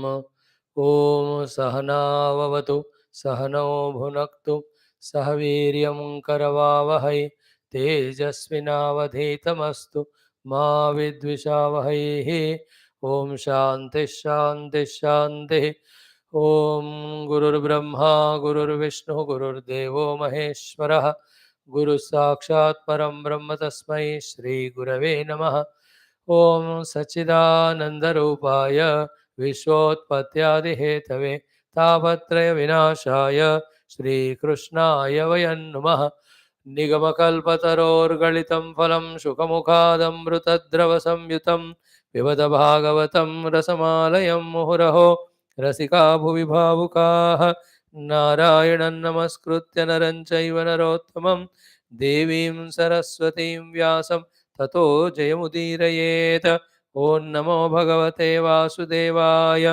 ॐ सहनाववतु सहनौ भुनक्तु सह वीर्यं करवावहै तेजस्विनावधीतमस्तु मा विद्विषावहैः। ॐ शान्तिः शान्तिः शान्तिः। ॐ गुरुर्ब्रह्मा गुरुर्विष्णुः गुरुर्देवो महेश्वरः गुरुसाक्षात् परं ब्रह्म तस्मै श्रीगुरवे नमः। ॐ सच्चिदानन्दरूपाय विश्वोत्पत्त्यादिहेतवे तापत्रयविनाशाय श्रीकृष्णाय वयं नमः। निगमकल्पतरोर्गलितं फलं शुकमुखादमृतद्रवसंयुतं पिबत भागवतं रसमालयं मुहुरहो रसिका भुवि भावुकाः। नारायणं नमस्कृत्य नरं चैव नरोत्तमं देवीं सरस्वतीं व्यासं ततो जयमुदीरयेत्। ॐ नमो भगवते वासुदेवाय।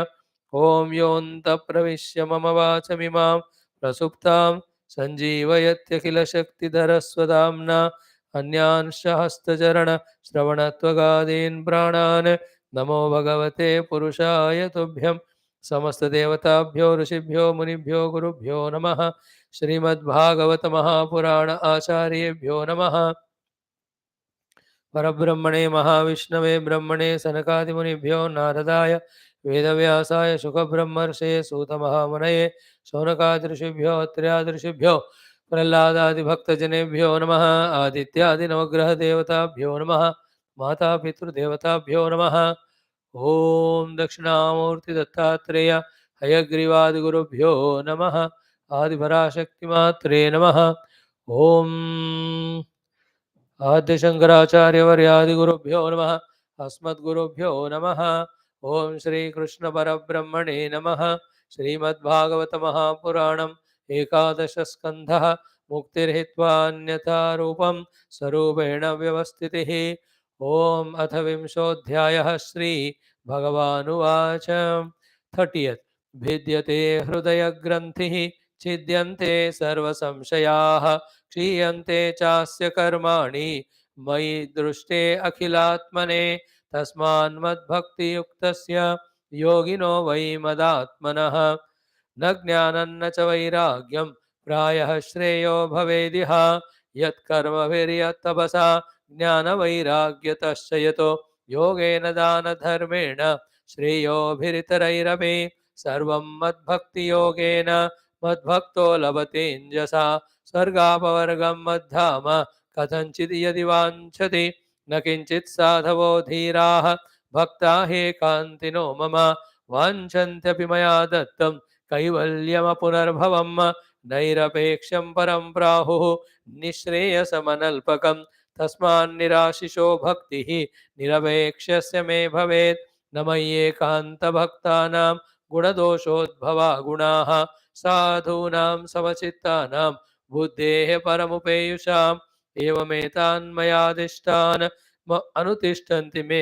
ॐ योऽन्तः प्रविश्य मम वाचमिमां प्रसुप्तां सञ्जीवयत्यखिलशक्तिधरस्वधाम्ना अन्यांश्च हस्तचरणश्रवणत्वगादीन् प्राणान् नमो भगवते पुरुषाय तुभ्यं। समस्तदेवताभ्यो ऋषिभ्यो मुनिभ्यो गुरुभ्यो नमः। श्रीमद्भागवत महापुराण आचार्येभ्यो नमः। परब्रह्मणे महाविष्णवे ब्रह्मणे सनकादिमुनिभ्यो नारदाय वेदव्यासाय शुकब्रह्मर्षये सूतमहामुनये शौनकादृशिभ्यो अत्र्यादृशिभ्यो प्रह्लादादिभक्तजनेभ्यो नमः। आदित्यादिनवग्रहदेवताभ्यो नमः। मातापितृदेवताभ्यो नमः। ॐ दक्षिणामूर्तिदत्तात्रेय हयग्रीवादिगुरुभ्यो नमः। आदिपराशक्तिमात्रे नमः। ॐ आद्यशंकराचार्यवर्यादिगुरुभ्यो नमः। अस्मद्गुरुभ्यो नमः। ॐ श्रीकृष्णपरब्रह्मणे नमः। श्रीमद्भागवत महापुराणम् एकादशस्कन्धः मुक्तिर्हित्वान्यथा रूपं स्वरूपेण व्यवस्थितिः। ॐ अथ विंशोऽध्यायः। श्रीभगवानुवाच 30th भिद्यते हृदयग्रन्थिः छिद्यन्ते सर्वसंशयाः क्षीयन्ते चास्य कर्माणि मयि दृष्टे अखिलात्मने तस्मान्मद्भक्तियुक्तस्य योगिनो वै मदात्मनः न ज्ञानं न च वैराग्यं प्रायः श्रेयो भवेदिह यत्कर्मभिर्यत्तपसा ज्ञानवैराग्यतश्च यतो योगेन दानधर्मेण श्रेयोभिरितरैरपि सर्वं मद्भक्तियोगेन मद्भक्तो लभतेऽञ्जसा स्वर्गापवर्गं मद्धाम कथञ्चित् यदि वाञ्छति न किञ्चित् साधवो धीराः भक्ता हेकान्तिनो मम वाञ्छन्त्यपि मया दत्तं कैवल्यमपुनर्भवं नैरपेक्षं परं प्राहुः निःश्रेयसमनल्पकं तस्मान्निराशिषो भक्तिः निरपेक्ष्यस्य मे भवेत् न मय्येकान्तभक्तानां गुणदोषोद्भवा गुणाः साधूनां समचित्तानां बुद्धेः परमुपेयुषाम् एवमेतान्मयादिष्टान् अनुतिष्ठन्ति मे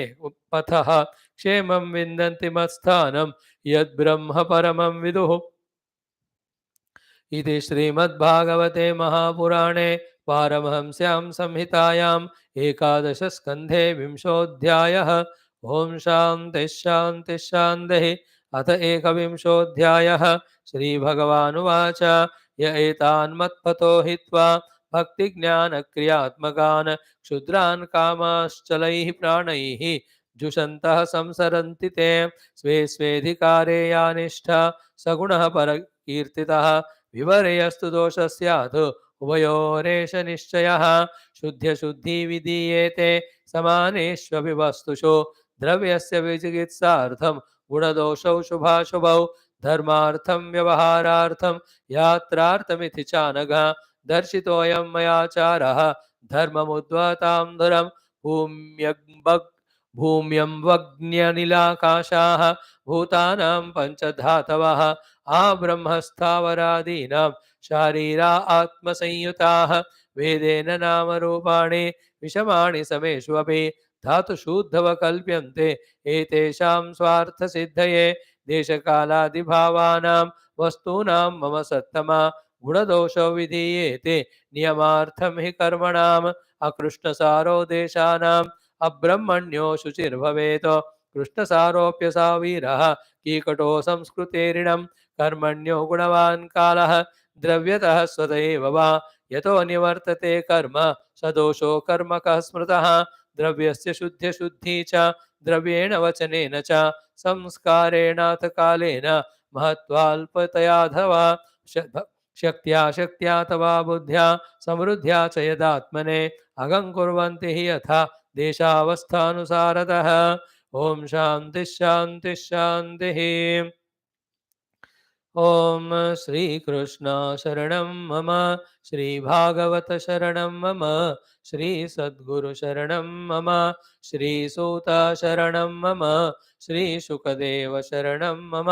पथः क्षेमं विन्दन्ति मत्स्थानं यद्ब्रह्म परमं विदुः। इति श्रीमद्भागवते महापुराणे पारमहंस्यां संहितायाम् एकादशस्कन्धे विंशोऽध्यायः। ॐ शान्तिः शान्तिः शान्तिः। अथ एकविंशोऽध्यायः। श्रीभगवानुवाच य एतान्मत्पतो हित्वा भक्तिज्ञानक्रियात्मकान् क्षुद्रान् कामाश्चलैः प्राणैः जुषन्तः संसरन्ति ते स्वे स्वेधिकारे या निष्ठा सगुणः परकीर्तितः विपर्यस्तु दोषः स्यात् उभयोरेष निश्चयः शुद्ध्यशुद्धि विधीयेते समानेष्वपि वस्तुषु द्रव्यस्य विचिकित्सार्थं गुणदोषौ शुभाशुभौ धर्मार्थं व्यवहारार्थं यात्रार्थमिति चानघ दर्शितोऽयं मयाचारः धर्ममुद्वतां धुरं भूम्यं वग्न्यनिलाकाशाः भूतानां पञ्चधातवः आब्रह्मस्थावरादीनां शारीरा आत्मसंयुताः वेदेन नामरूपाणि विषमाणि समेषु अपि धातुशूद्धवकल्प्यन्ते एतेषां स्वार्थसिद्धये देशकालादिभावानां वस्तूनां मम सत्तमा गुणदोषो विधीयेते नियमार्थं हि कर्मणाम् अकृष्णसारो देशानाम् अब्रह्मण्यो शुचिर्भवेत् कृष्णसारोऽप्य सा वीरः कीकटो संस्कृतेरिणं कर्मण्यो गुणवान् कालः द्रव्यतः स्वत एव वा यतो निवर्तते कर्म स दोषो कर्मकः स्मृतः द्रव्यस्य शुद्ध्यशुद्धि च द्रव्येण वचनेन च संस्कारेणाथ कालेन महत्त्वाल्पतयाधवा शक्त्या शक्त्या तवा बुद्ध्या समृद्ध्या च यदात्मने अगं कुर्वन्ति हि यथा देशावस्थानुसारतः ओम शांति शांति शांति। ओम श्री कृष्ण शरणं मम श्री भागवत शरणं मम श्री सद्गुरु शरणं मम श्री सूत शरणं मम श्री शुकदेव शरणं मम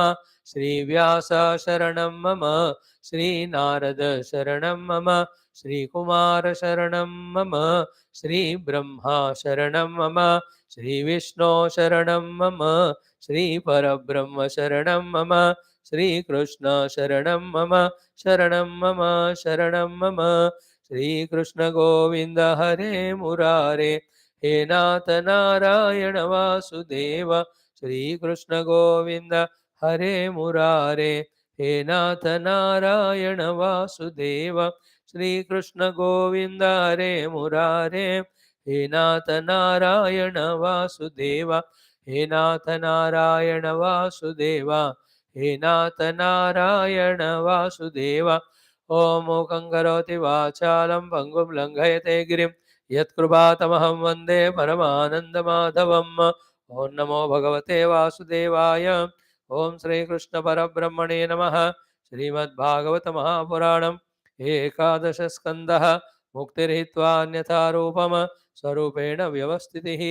श्री व्यास शरणं मम श्री नारद शरणं मम श्री कुमार शरणं मम श्री ब्रह्मा शरणं मम श्री विष्णु शरणं मम श्री परब्रह्म शरणं मम श्री कृष्ण शरणं मम शरणं मम शरणं मम श्री कृष्ण गोविंद हरे मुरारे हे नाथ नारायण वासुदेव श्री कृष्ण गोविंद हरे मुरारे हे नाथ नारायण वासुदेव श्री कृष्ण गोविंद हरे मुरारे हे नाथ नारायण वासुदेव हे नाथ नारायण वासुदेव हे नाथ नारायण वासुदेव ओम मूकं करोति वाचालं पङ्गुं लङ्घयते गिरिं यत्कृपातमहं वन्दे परमानन्दमाधवम् ॐ नमो भगवते वासुदेवाय ॐ श्रीकृष्णपरब्रह्मणे नमः श्रीमद्भागवत महापुराणम् एकादश स्कन्धः मुक्तिर्हित्वा अन्यथा रूपम् स्वरूपेण व्यवस्थितिः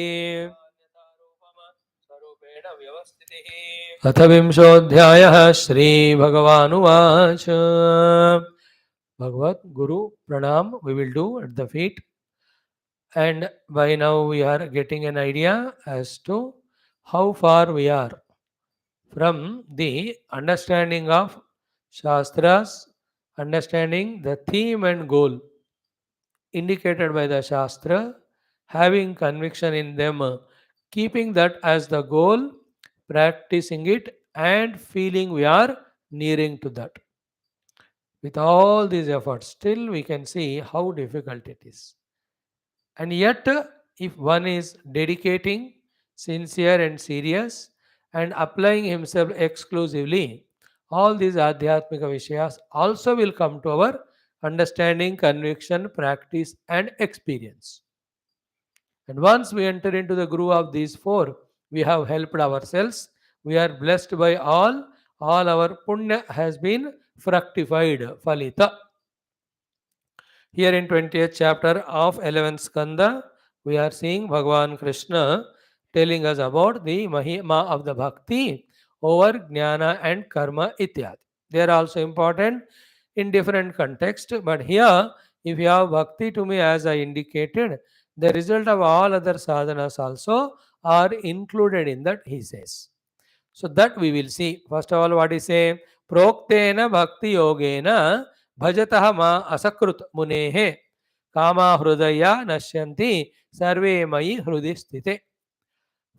अथ विंशोऽध्यायः श्रीभगवानुवाच Bhagavat Guru Pranam we will do at the feet, and by now we are getting an idea as to how far we are from the understanding of Shastras, understanding the theme and goal indicated by the Shastra, having conviction in them, keeping that as the goal, practicing it, and feeling we are nearing to that. With all these efforts, still we can see how difficult it is. And yet, if one is dedicating, sincere, and serious, and applying himself exclusively, all these Adhyatmika Vishayas also will come to our understanding, conviction, practice, and experience. And once we enter into the groove of these four, we have helped ourselves. We are blessed by all our punya has been fructified, falita. Here in 20th chapter of 11th Skanda, we are seeing Bhagavan Krishna telling us about the Mahima of the Bhakti over Jnana and Karma ityad. They are also important in different context, but here, if you have Bhakti to me as I indicated, the result of all other sadhanas also are included in that, he says. So that we will see. First of all, what he say? Proktena bhakti yogena bhajatah ma asakrut munehe kama hrudaya nashyanti sarve mai hrudi sthite.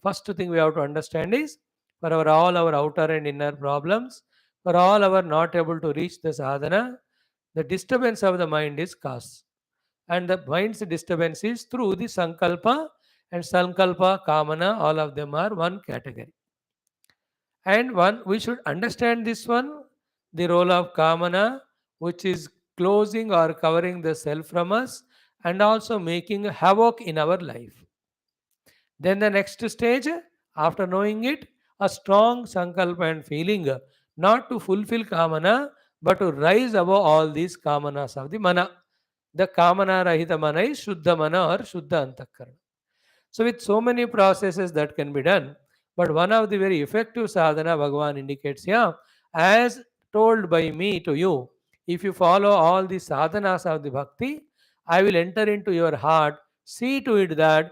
First thing we have to understand is, for all our outer and inner problems, for all our not able to reach the sadhana, the disturbance of the mind is caused. And the mind's disturbance is through the sankalpa, and sankalpa, kamana, all of them are one category. And one, we should understand this one, the role of kamana, which is closing or covering the self from us and also making havoc in our life. Then the next stage, after knowing it, a strong sankalpa and feeling not to fulfill kamana, but to rise above all these kamanas of the mana. The kamana rahita mana is shuddha mana or shuddha antakarana. So with so many processes that can be done, but one of the very effective sadhana Bhagavan indicates here, as told by me to you, if you follow all the sadhanas of the bhakti, I will enter into your heart, see to it that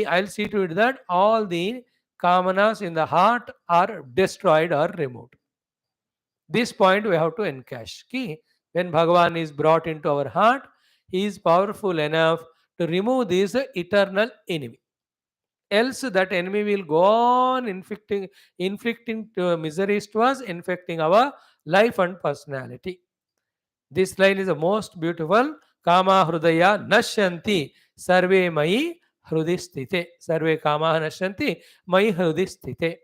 I'll see to it that all the kamanas in the heart are destroyed or removed. This point we have to encash. Ki, when Bhagavan is brought into our heart, he is powerful enough to remove this eternal enemy. Else that enemy will go on inflicting miseries to us, infecting our life and personality. This line is the most beautiful. Kama hrudaya nashyanti sarve mai hrudisthite. Sarve kama nashyanti mai hrudisthite.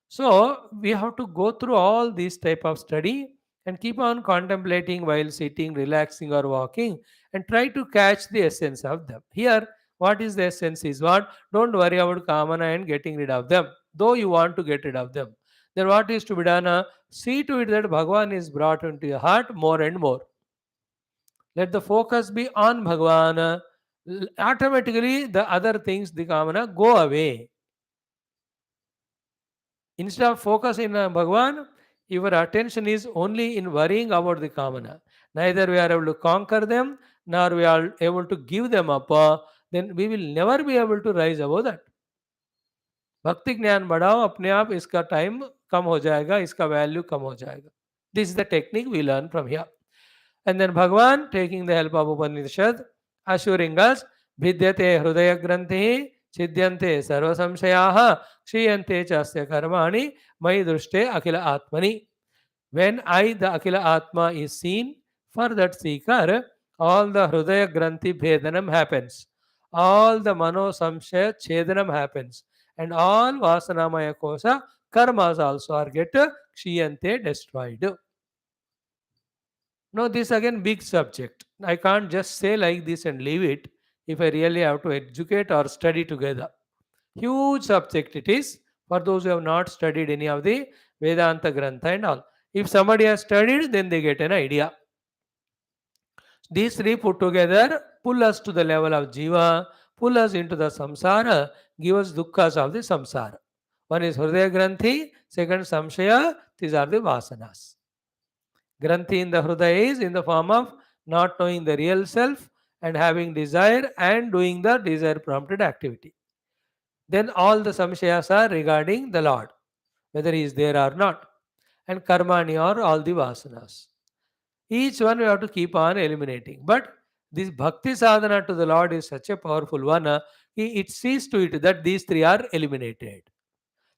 So we have to go through all these type of study and keep on contemplating while sitting, relaxing or walking, and try to catch the essence of them. Here, what is the essence is what? Don't worry about kamana and getting rid of them, though you want to get rid of them. Then what is to be done? See to it that Bhagavan is brought into your heart more and more. Let the focus be on Bhagavan. Automatically, the other things, the kamana, go away. Instead of focus in Bhagavan, your attention is only in worrying about the kamana. Neither we are able to conquer them, nor we are able to give them up. Then we will never be able to rise above that. भक्ति ज्ञान बढ़ाओ, अपने आप इसका time कम हो जाएगा, इसका value कम हो जाएगा. This is the technique we learn from here. And then Bhagavan, taking the help of Upanishad, assuring us, Vidyate Hrudaya Granthi, Chidyante Sarva Samshayaha, Kshiyante Chasya Karmani, Mai Drushte Akila Atmani. When I, the Akila Atma, is seen, for that seeker, all the Hrudaya Granthi Bhedanam happens. All the Mano Samshaya Chedanam happens. And all Vasanamaya Kosa karmas also are get Kshiyante destroyed. Now, this again big subject. I can't just say like this and leave it if I really have to educate or study together. Huge subject it is for those who have not studied any of the Vedanta Grantha and all. If somebody has studied, then they get an idea. These three put together pull us to the level of Jiva, pull us into the samsara, give us dukkhas of the samsara. One is Hridaya Granthi, second Samshaya, these are the Vasanas. Granthi in the Hridaya is in the form of not knowing the real self and having desire and doing the desire prompted activity. Then all the Samshayas are regarding the Lord, whether he is there or not. And Karmani are all the Vasanas. Each one we have to keep on eliminating. But this Bhakti sadhana to the Lord is such a powerful one. It sees to it that these three are eliminated.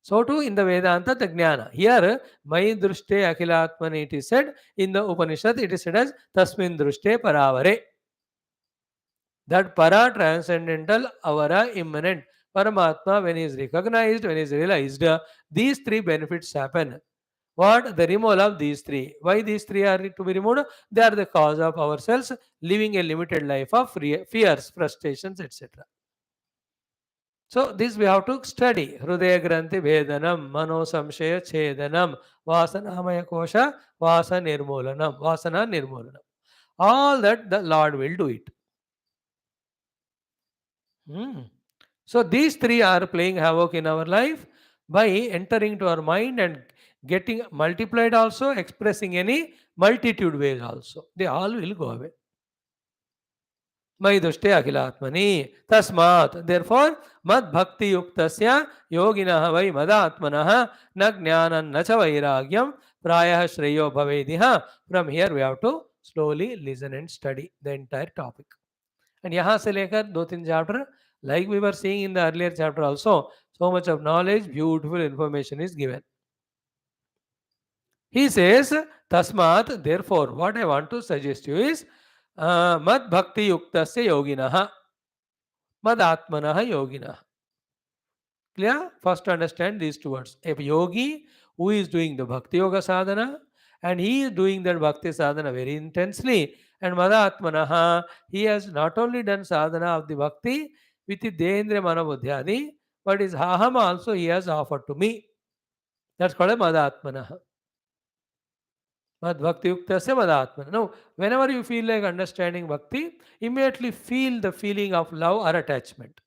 So too in the Vedanta, the Jnana. Here, Mai Drushte Akhilatmani it is said. In the Upanishad, it is said as Tasmin Drushte Paravare. That Para transcendental, Avara immanent. Paramatma, when he is recognized, when he is realized, these three benefits happen. What? The removal of these three. Why these three are to be removed? They are the cause of ourselves living a limited life of fears, frustrations, etc. So this we have to study. Hrudaya Granthi Bhedanam, Mano Samshaya Chedanam, Vasanamaya Kosha, Vasa Nirmolanam, Vasana Nirmolanam. All that the Lord will do it. So these three are playing havoc in our life by entering to our mind and getting multiplied also, expressing any multitude ways also. They all will go away. Maidushte akhilatmani. Tasmat. Therefore, mad bhakti yuktasya yoginaha vai madatmanaha na jnanan na cha vairagyam prayah shreyo bhavediha. From here we have to slowly listen and study the entire topic. And यहाँ से लेकर दो तीन chapter, like we were seeing in the earlier chapter also, so much of knowledge, beautiful information is given. He says, Tasmat, therefore, what I want to suggest you is, Mad Bhakti Yuktasya Yoginaha, Mad Atmanaha Yoginaha. Clear? First understand these two words. A yogi who is doing the Bhakti Yoga sadhana, and he is doing that Bhakti sadhana very intensely. And Madatmanaha, he has not only done sadhana of the Bhakti with the Dendra Manabudhyadi, but his Aham also he has offered to me. That's called a Madatmanaha. Mad Bhakti Yuktasya Madatmana. Now, whenever you feel like understanding Bhakti, immediately feel the feeling of love or attachment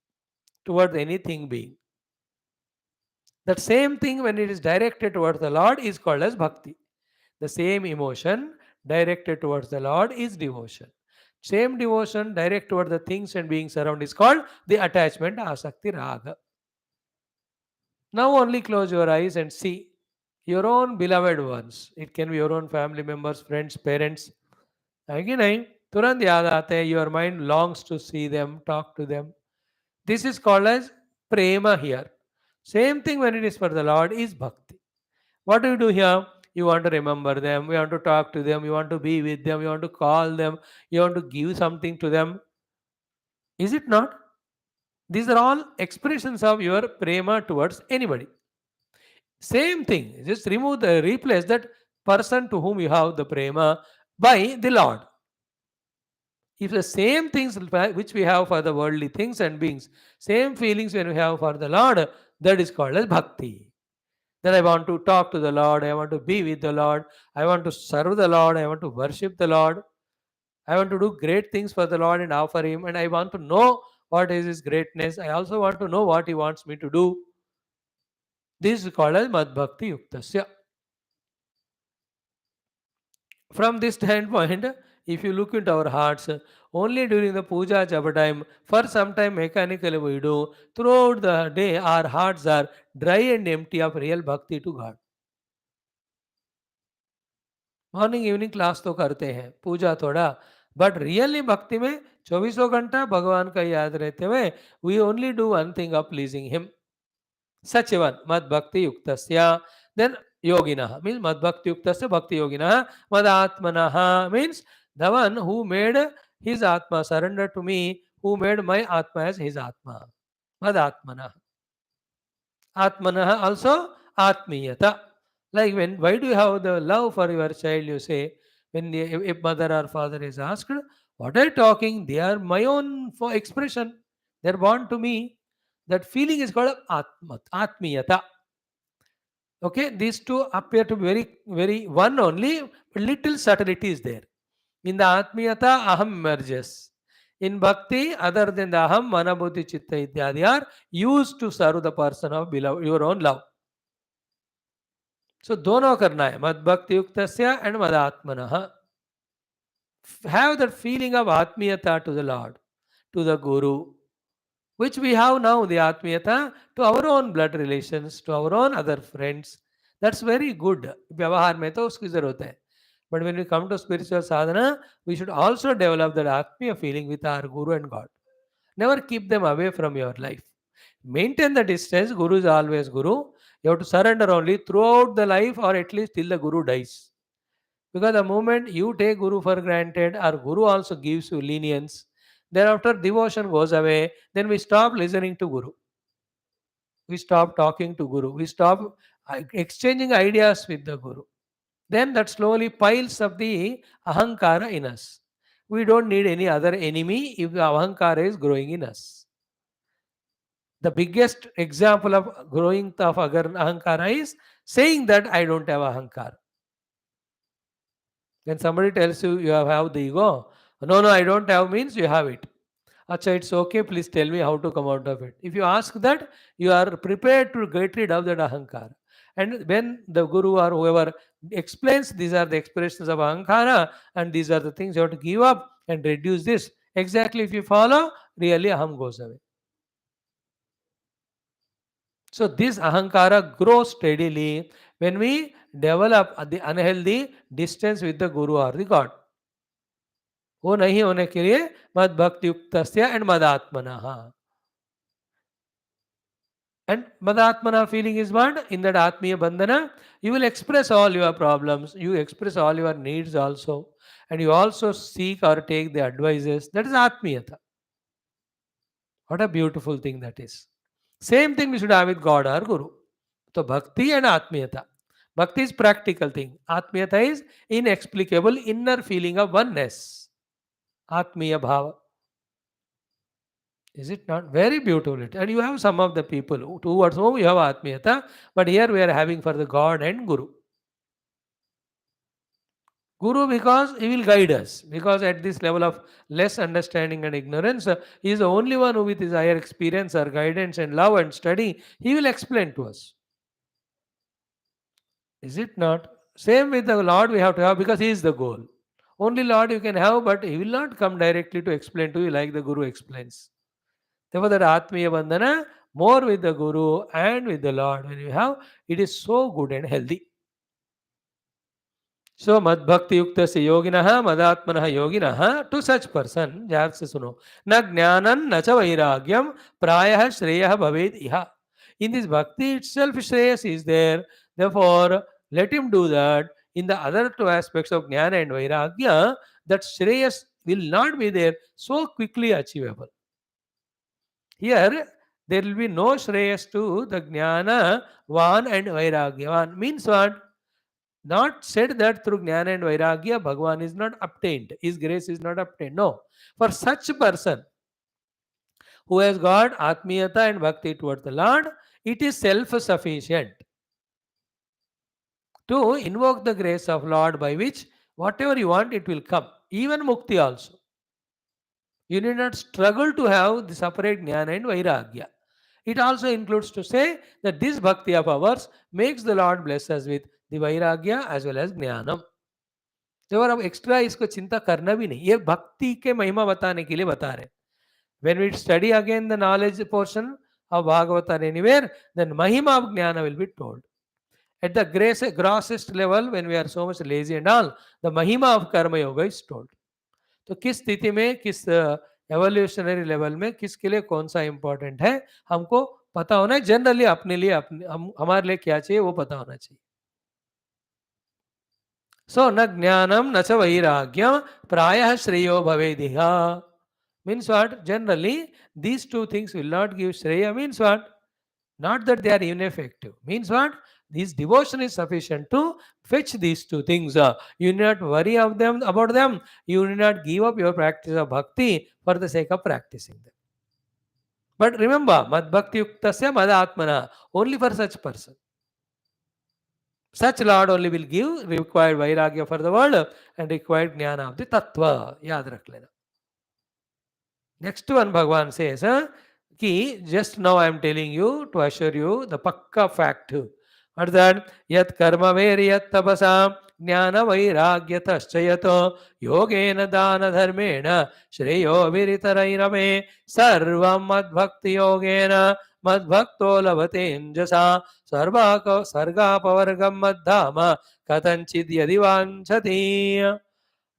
towards anything being. That same thing when it is directed towards the Lord is called as Bhakti. The same emotion directed towards the Lord is devotion. Same devotion direct towards the things and beings around is called the attachment, asakti, raga. Now only close your eyes and see your own beloved ones. It can be your own family members, friends, parents. Again, तुरंत याद आते हैं, your mind longs to see them, talk to them. This is called as prema here. Same thing when it is for the Lord is bhakti. What do you do here? You want to remember them, you want to talk to them, you want to be with them, you want to call them, you want to give something to them. Is it not? These are all expressions of your prema towards anybody. Same thing, just replace that person to whom you have the prema by the Lord. If the same things which we have for the worldly things and beings, same feelings when we have for the Lord, that is called as bhakti. That I want to talk to the Lord, I want to be with the Lord, I want to serve the Lord, I want to worship the Lord, I want to do great things for the Lord and offer Him, and I want to know what is His greatness. I also want to know what He wants me to do. This is called as Mad Bhakti Yuktasya. From this standpoint, if you look into our hearts, only during the puja japa time, for some time mechanically we do, throughout the day our hearts are dry and empty of real bhakti to God. Morning evening class तो करते हैं, पूजा थोड़ा, but really भक्ति में चौबीसों घंटा भगवान का याद रहते हुए we only do one thing of pleasing him. Such a one, mad bhakti yuktasya. Then yoginaha means mad bhakti yuktasya bhakti yoginaha. Mad atmanaha means the one who made his atma surrender to me, who made my atma as his atma. Mad atmanaha. Atmanaha also atmiyata. Like why do you have the love for your child? You say when if mother or father is asked, what are you talking? They are my own for expression. They are born to me. That feeling is called atmiyata. Okay, these two appear to be very one only, but little subtlety is there. In the Atmiyata, Aham emerges. In Bhakti, other than the Aham, Manabuddhi, Chitta, Ityadi are used to serve the person of beloved, your own love. So, dono karna hai, Mad Bhakti Yuktasya and Mad Atmanaha. Have that feeling of Atmiyata to the Lord, to the Guru, which we have now, the Atmiyata, to our own blood relations, to our own other friends. That's very good. व्यवहार में तो उसकी जरूरत है. But when we come to spiritual sadhana, we should also develop that Atmiya feeling with our Guru and God. Never keep them away from your life. Maintain the distance. Guru is always Guru. You have to surrender only throughout the life, or at least till the Guru dies. Because the moment you take Guru for granted, our Guru also gives you lenience. Thereafter, devotion goes away. Then we stop listening to Guru. We stop talking to Guru. We stop exchanging ideas with the Guru. Then that slowly piles up the ahankara in us. We don't need any other enemy if the ahankara is growing in us. The biggest example of growing of ahankara is saying that I don't have ahankara. When somebody tells you you have the ego, no, I don't have means you have it. Acha, it's okay, please tell me how to come out of it. If you ask that, you are prepared to get rid of that ahankara. And when the guru or whoever explains these are the expressions of ahankara and these are the things you have to give up and reduce this, exactly if you follow, really aham goes away. So this ahankara grows steadily when we develop the unhealthy distance with the guru or the God. वो नहीं होने के लिए मद भक्ति युक्तस्य and madatmanaha. And madatmana feeling is what? In that atmiya bandhana, you will express all your problems, you express all your needs also, and you also seek or take the advices. That is atmiyata. What a beautiful thing that is. Same thing we should have with God or Guru. So bhakti and atmiyata. Bhakti is practical thing. Atmiyata is inexplicable inner feeling of oneness. Atmiya bhava. Is it not very beautiful? And you have some of the people towards whom you have atmiyata, but here we are having for the God and Guru. Guru because he will guide us. Because at this level of less understanding and ignorance, he is the only one who with his higher experience or guidance and love and study, he will explain to us. Is it not? Same with the Lord we have to have because he is the goal. Only Lord you can have, but he will not come directly to explain to you like the Guru explains. Therefore, that Atmiya Bandhana, more with the Guru and with the Lord, when you have, it is so good and healthy. So madbhakti yukta se yoginaha madatmanaha yoginaha, to such person, ध्यान से सुनो, न ज्ञानं न च वैराग्यम प्रायः श्रेयः भवेद इहा. In this bhakti itself shreyas is there, therefore let him do that. In the other two aspects of jnana and vairagya, that shreyas will not be there so quickly achievable. Here there will be no shreyas to the jnana van and vairagyavan. Means what? Not said that through jnana and vairagya Bhagavan is not obtained, his grace is not obtained. No. For such a person who has got atmiyata and bhakti towards the Lord, it is self-sufficient to invoke the grace of Lord, by which whatever you want, it will come. Even mukti also. You need not struggle to have the separate jnana and vairagya. It also includes to say that this bhakti of ours makes the Lord bless us with the vairagya as well as jnanam. तो और अब extra इसको चिंता करना भी नहीं, ये भक्ति के महिमा बताने के लिए बता रहे. When we study again the knowledge portion of Bhagavatam anywhere, then mahima of jnana will be told. At the grossest level, when we are so much lazy and all, the mahima of karma yoga is told. तो किस स्थिति में, किस evolutionary level में किसके लिए कौन सा इंपॉर्टेंट है, हमको पता होना है. जनरली अपने लिए, हमारे लिए क्या चाहिए वो पता होना चाहिए. So, na jnanam na cha vairagyam prayah shreyo bhavediha. Means what? Generally, these two things will not give shreya. Means what? Not that they are ineffective. Means what? This devotion is sufficient to fetch these two things. You need not worry about them. You need not give up your practice of bhakti for the sake of practicing them. But remember, mad bhakti yuktasya mad atmana, only for such person. Such Lord only will give required vairagya for the world and required jnana of the tattva. Yaad rakh lena. Next one Bhagavan says, कि just now I am telling you to assure you the pakka fact. What is that? Yat karma yat tapasa jnana vairagyataschayato yogena dana dharmena shreyo viritarairame sarvam madbhakti yogena madbhakto lavatenjasa sargapavargam madhama katanchid yadivanchati.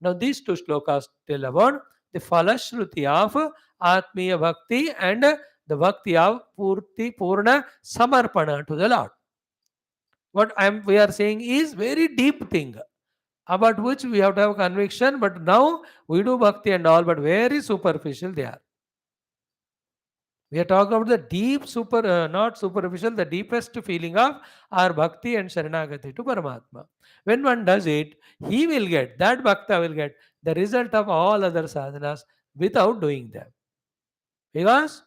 Now these two slokas tell about the falashruti of Atmiya Bhakti and the Bhakti of Purna Samarpana to the Lord. What we are saying is very deep thing about which we have to have conviction, but now we do Bhakti and all, but very superficial they are. We are talking about the deep, not superficial, the deepest feeling of our Bhakti and Sharanagati to Paramatma. When one does it, he will get, that Bhakta will get the result of all other sadhanas without doing them. Because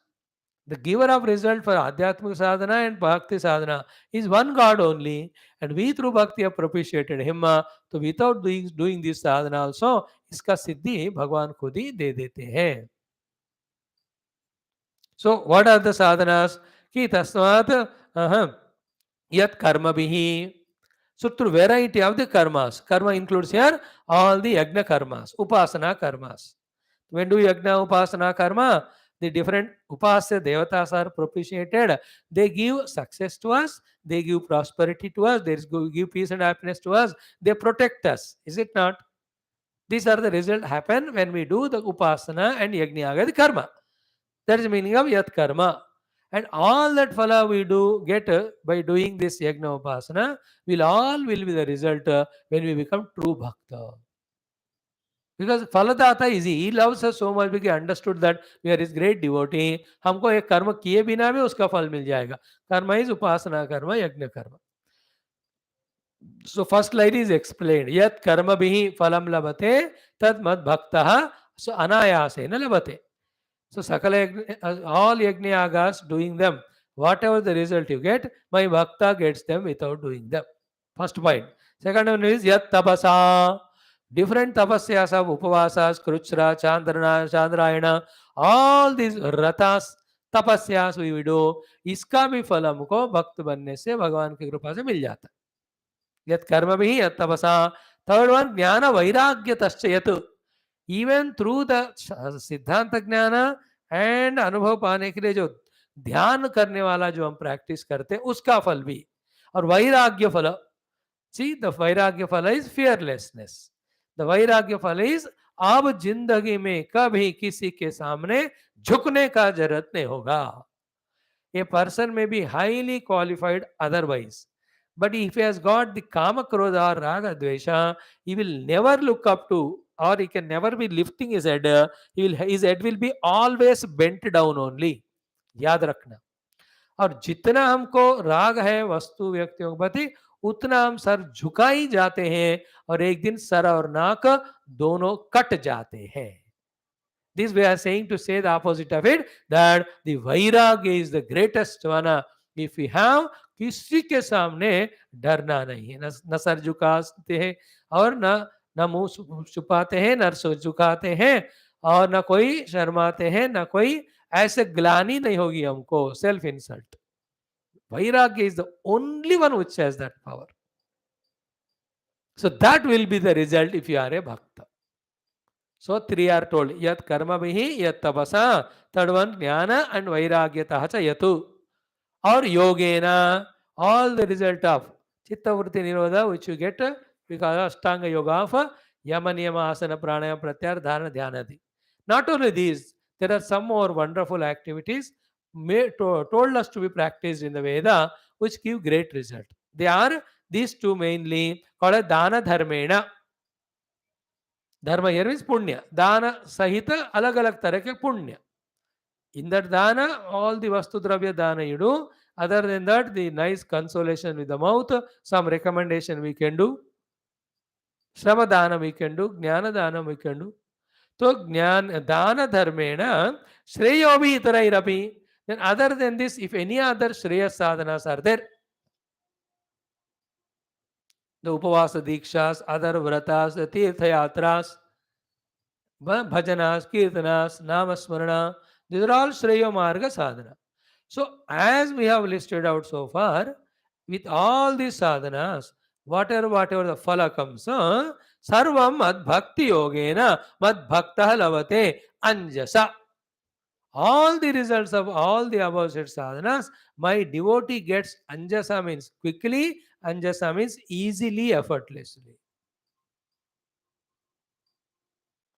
the giver of result for Adhyatmika sadhana and Bhakti sadhana is one God only, and we through Bhakti have propitiated him. So without doing this sadhana also, iska siddhi Bhagwan khud hi de dete hain. So what are the sadhanas? Ki tasmat yat karma bihi. So through variety of the karmas, karma includes here all the yajna karmas, upasana karmas. When do yajna upasana karma? The different upasya devatas are propitiated. They give success to us, they give prosperity to us, they give peace and happiness to us, they protect us. Is it not? These are the results happen when we do the upasana and yajna the karma. That is the meaning of yat karma. And all that phala we do get by doing this yajna upasana will be the result when we become true bhakta. Because Phaladata is he loves us so much because he understood that we are his great devotee. हमको एक कर्म किए बिना भी उसका फल मिल जाएगा. Karma is upasana karma, yajna karma. So first line is explained. Yat karma bihi phalam labate tad mad bhaktaha so anayasena labate. So sakala all yajna yagas doing them, whatever the result you get, my bhakta gets them without doing them. First point. Second one is yat tapasa. Different tapasyas of upavasas, kruchra, chandrayana, all these ratas, तपस्यास we do, इसका भी फल हमको भक्त बनने से भगवान की कृपा से मिल जाता है. यत कर्म भी यत तपसा. थर्ड वन ज्ञान वैराग्य तश्चयत. इवन थ्रू द सिद्धांत ज्ञान एंड अनुभव पाने के लिए जो ध्यान करने वाला जो हम प्रैक्टिस करते हैं उसका फल भी, और वैराग्य फल. See, the vairagya phala is fearlessness. The vairagya phala is अब जिंदगी में कभी किसी के सामने झुकने का जरूरत नहीं होगा. A person may be highly qualified otherwise, but if he has got the kama krodha or raga dvesha, he will never look up to, or he can never be lifting his head. His head will be always bent down only. याद रखना. और जितना हमको राग है वस्तु व्यक्तियों के प्रति, उतना हम सर झुका ही जाते हैं और एक दिन सर और नाक दोनों कट जाते हैं. This we are saying to say the opposite of it, that the vairagya is the greatest one. If we have, किसी के सामने डरना नहीं है. न सर झुकाते हैं और न मुंह छुपाते हैं, न सर झुकाते हैं और न कोई शर्माते हैं, न कोई ऐसे ग्लानी नहीं होगी हमको, self insult. Vairagya is the only one which has that power. So that will be the result if you are a bhakta. So three are told. Yat karma bihi, yat tapasa, third one jnana and vairagyatah cha yatu. Or yogena, all the result of chitta vritti nirodha which you get because Ashtanga yoga of yama niyama asana pranayama pratyahara dharana dhyanadi. Not only these, there are some more wonderful activities told us to be practiced in the Veda which give great result. They are these two mainly called as dana dharmena. Dharma here means punya. Dana sahita alag alag tarah ke punya. In that dana, all the vastu dravya dana you do. Other than that, the nice consolation with the mouth, some recommendation we can do. Shrama dana we can do. Jnana dana we can do. So jnana dana dharmena shreyo bhi itarairapi. Then other than this, if any other shreya sadhanas are there, the upavasa dikshas, other vratas, the tirtha yatras, bhajanas, kirtanas, namasmarana, these are all Shreya Marga sadhana. So, as we have listed out so far, with all these sadhanas, whatever the phala comes, sarvam mad bhakti yogena mad bhakta lavate anjasa. All the results of all the above said sadhanas, my devotee gets anjasa means quickly, anjasa means easily, effortlessly.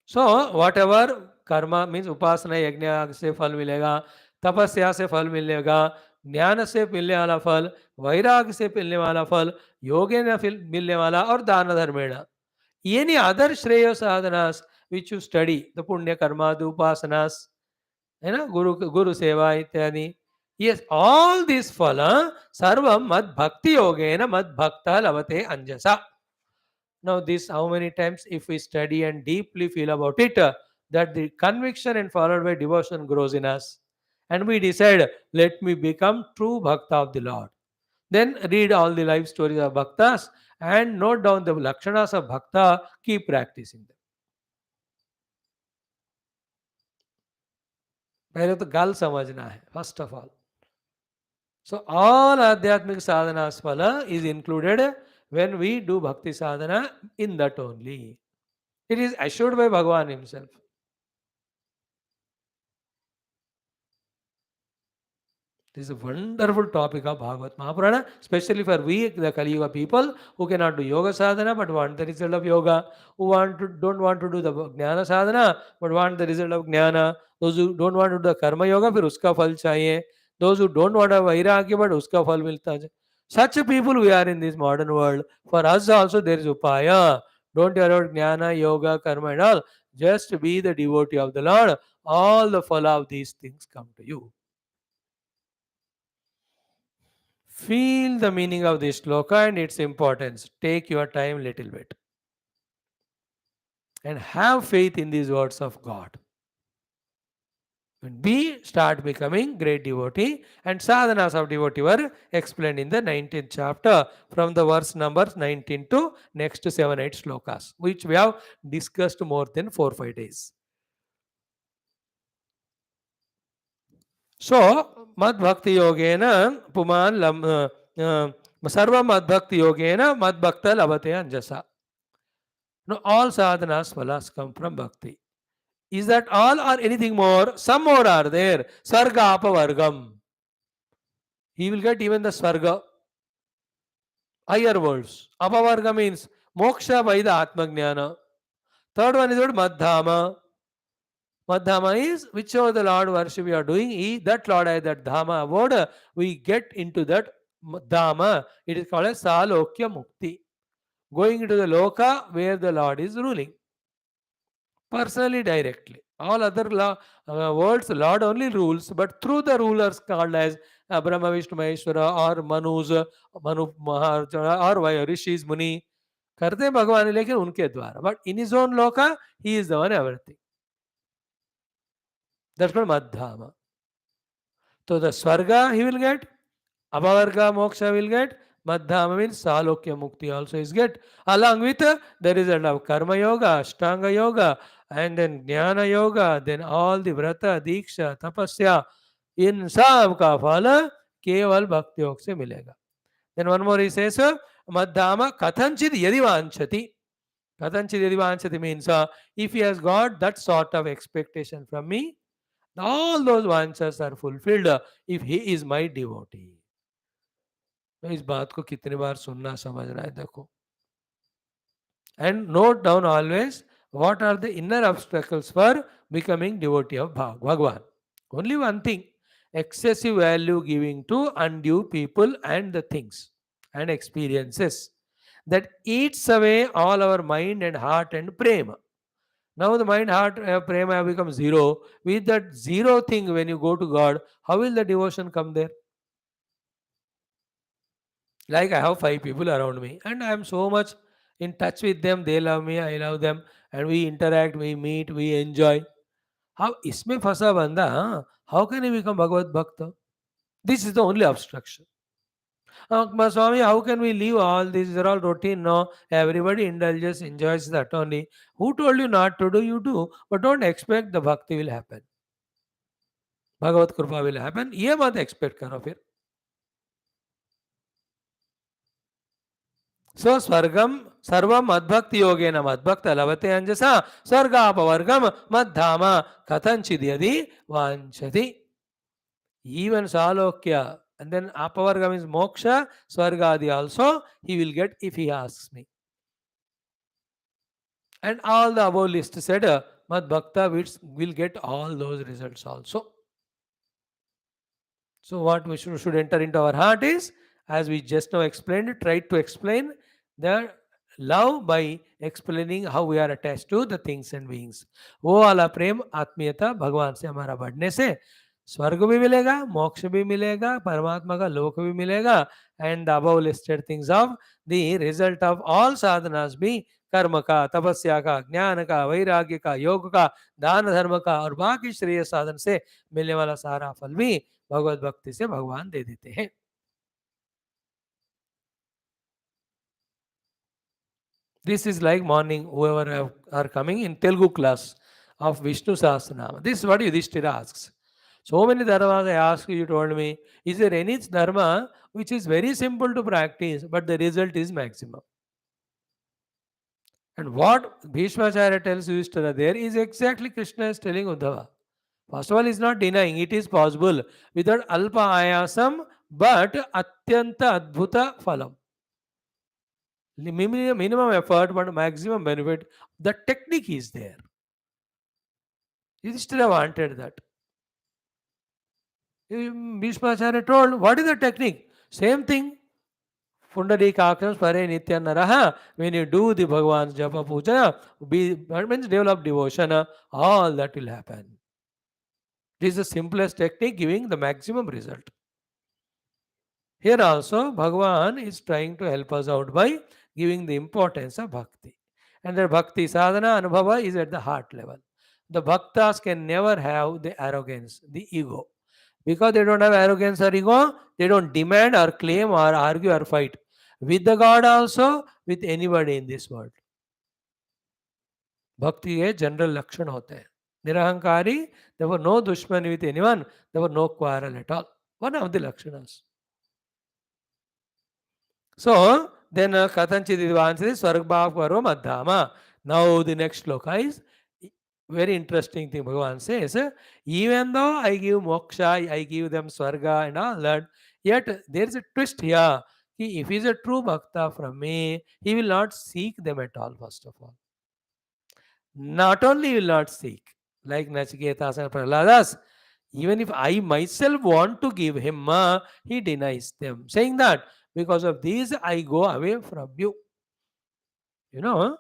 So whatever karma means उपासना यज्ञ से फल मिलेगा, तपस्या से फल मिलेगा, ज्ञान से मिलने वाला फल, वैराग्य से मिलने वाला फल, योगेन मिलने वाला और दान धर्मेण. Any other श्रेय साधनास which you study, the पुण्य कर्मा, the upasanas, है ना, गुरु सेवा इत्यादि. Yes, all these फल सर्वम मद भक्ति योगेन मद भक्ता लभते अंजसा. Now this how many times if we study and deeply feel about it, that the conviction and followed by devotion grows in us. And we decide, let me become true bhakta of the Lord. Then read all the life stories of bhaktas and note down the lakshanas of bhakta, keep practicing them. पहले तो गल समझना है, first of all. So all adhyatmic sadhanas phala is included when we do bhakti sadhana in that only. It is assured by Bhagavan himself. This is a wonderful topic of Bhagavad Mahapurana, especially for we, the Kali Yuga people, who cannot do yoga sadhana but want the result of yoga, who don't want to do the jnana sadhana but want the result of jnana, those who don't want to do the karma yoga, फिर उसका फल चाहिए, those who don't want a vairagya but उसका फल मिलता है. Such a people we are in this modern world. For us also there is upaya. Don't worry about jnana, yoga, karma and all. Just be the devotee of the Lord. All the phala of these things come to you. Feel the meaning of this shloka and its importance. Take your time little bit. And have faith in these words of God. When we start becoming great devotee, and sadhanas of devotee were explained in the 19th chapter from the verse numbers 19 to next 7-8 shlokas, which we have discussed more than 4-5 days. So, Mad Bhakti Yogena Puman Sarva Mad Bhakti Yogena Mad Bhakta Lavate Anjasa. Now, all sadhanas phalas come from bhakti. Is that all or anything more? Some more are there. Sarga Apavargam. He will get even the Sarga. higher worlds. Apavarga means moksha by the Atma Jnana. Third one is what? Madhama. Madhama is whichever the Lord worship we are doing, that Lord has that Dhamma award, we get into that Dhamma. It is called as Salokya Mukti. Going into the Loka where the Lord is ruling. Personally, directly. All other worlds, Lord only rules, but through the rulers called as Brahma, Vishnu, Maheshwara, or Manus, Manu, Maha, or Rishis, Muni. करते हैं भगवान लेकिन उनके द्वारा, but in is own लोका he is the one everything. That's called Madhyama. So the Swarga he will get, Apavarga Moksha will get, Madhyama means Salokya Mukti also is get. Along with there is a Karma Yoga, Ashtanga Yoga, and then Jnana Yoga, then all the Vrata, Diksha, Tapasya, इन सब का फल केवल भक्ति योग से मिलेगा. Then one more he says, Madhyama Kathanchit Yadi Vanchati. Kathanchit Yadi Vanchati means if he has got that sort of expectation from me, all those vanchas are fulfilled if he is my devotee. तो इस बात को कितनी बार सुनना समझना है देखो. And note down always what are the inner obstacles for becoming devotee of Bhagavan. Only one thing, excessive value giving to undue people and the things and experiences that eats away all our mind and heart and prema. Now the mind, heart, prema have become zero. With that zero thing, when you go to God, how will the devotion come there? Like I have 5 people around me, and I am so much in touch with them. They love me, I love them, and we interact, we meet, we enjoy. How isme fasa banda? How can he become Bhagavad Bhakta? This is the only obstruction. Swami, how can we leave all this? These are all routine. No, everybody indulges, enjoys that only. Who told you not to do? You do, but don't expect the bhakti will happen. Bhagavad Kripa will happen. ये मत expect करो फिर. So स्वर्गम सर्वम मद्भक्ति योगेन मद्भक्त लभते अंजसा स्वर्गापवर्गम मद्धामा कथंचिद यदि वांछति. Even Salokya and then Apavarga means moksha, Swargadi also he will get if he asks me. And all the above list said, Mad Bhakta will get all those results also. So what we should enter into our heart is, as we just now explained, tried to explain the love by explaining how we are attached to the things and beings. वो वाला प्रेम आत्मीयता भगवान से हमारा बढ़ने से स्वर्ग भी मिलेगा, मोक्ष भी मिलेगा, परमात्मा का लोक भी मिलेगा, and the above listed things of the result of all sadhanas भी कर्म का, तपस्या का, ज्ञान का, वैराग्य का, योग का, दान धर्म का और बाकी श्रेय साधन से मिलने वाला सारा फल भी भगवत भक्ति से भगवान दे देते हैं. This is like morning, whoever are coming in Telugu class of Vishnu Sahasranama. This is what Yudhishthira asks. So many dharmas I ask you told me, is there any dharma which is very simple to practice, but the result is maximum? And what Bhishmacharya tells Yudhishthira there is exactly Krishna is telling Uddhava. First of all, he is not denying it is possible without alpa ayasam, but atyanta adbhuta phalam. Minimum effort, but maximum benefit. The technique is there. Yudhishthira wanted that. Bhishmacharya told, what is the technique? Same thing. Pundarikakam Spare Nitya Naraha. When you do the Bhagavan's Japa Puja, that means develop devotion, all that will happen. This is the simplest technique giving the maximum result. Here also, Bhagavan is trying to help us out by giving the importance of bhakti. And the bhakti sadhana anubhava is at the heart level. The bhaktas can never have the arrogance, the ego. Because they don't have arrogance or ego, they don't demand or claim or argue or fight. With the God also, with anybody in this world. Bhakti के general लक्षण होते हैं. Nirahankari, there were no dushman with anyone, there were no quarrel at all. One of the lakshanas. So, then Kathanchit Idvanchati Swargbhav Karo Madhyama. Now the next sloka is very interesting thing. Bhagavan says, even though I give moksha, I give them swarga and all that, yet there is a twist here. कि if he is a true bhakta from me, he will not seek them at all, first of all. Not only will not seek, like Nachiketas and Prahladas, even if I myself want to give him, he denies them, saying that because of these I go away from you. You know,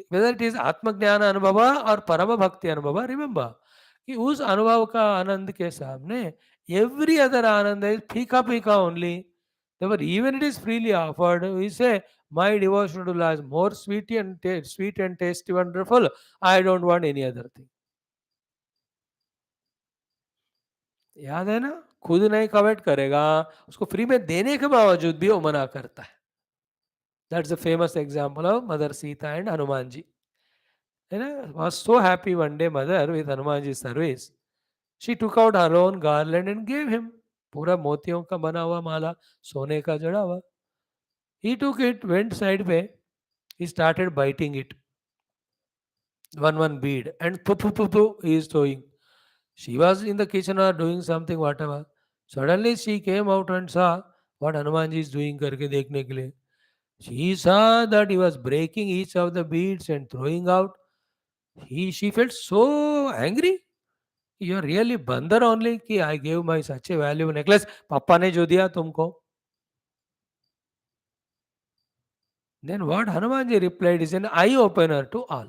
whether it is आत्मज्ञान अनुभव और परम भक्ति अनुभव, remember कि उस अनुभव का आनंद के सामने every other आनंद is फीका फीका only. Therefore, even it is freely offered, we say, my devotion to Allah is more sweet and tasty, wonderful. I don't want any other thing. याद है ना, खुद नहीं कमेंट करेगा, उसको फ्री में देने के बावजूद भी वो मना करता है. That's the famous example of Mother Sita and Hanumanji. You know, was so happy one day mother with Hanumanji's service. She took out her own garland and gave him. पूरा मोतियों का बना हुआ माला, सोने का जड़ा हुआ. He took it, went sideway. He started biting it, one bead, and poo, he is throwing. She was in the kitchen or doing something, whatever. Suddenly she came out and saw what Hanumanji is doing करके देखने के लिए. She saw that he was breaking each of the beads and throwing out. She felt so angry. You are really बंदर only कि I gave my such a valuable necklace. पापा ने जो दिया तुमको. Then what Hanumanji replied is an eye opener to all.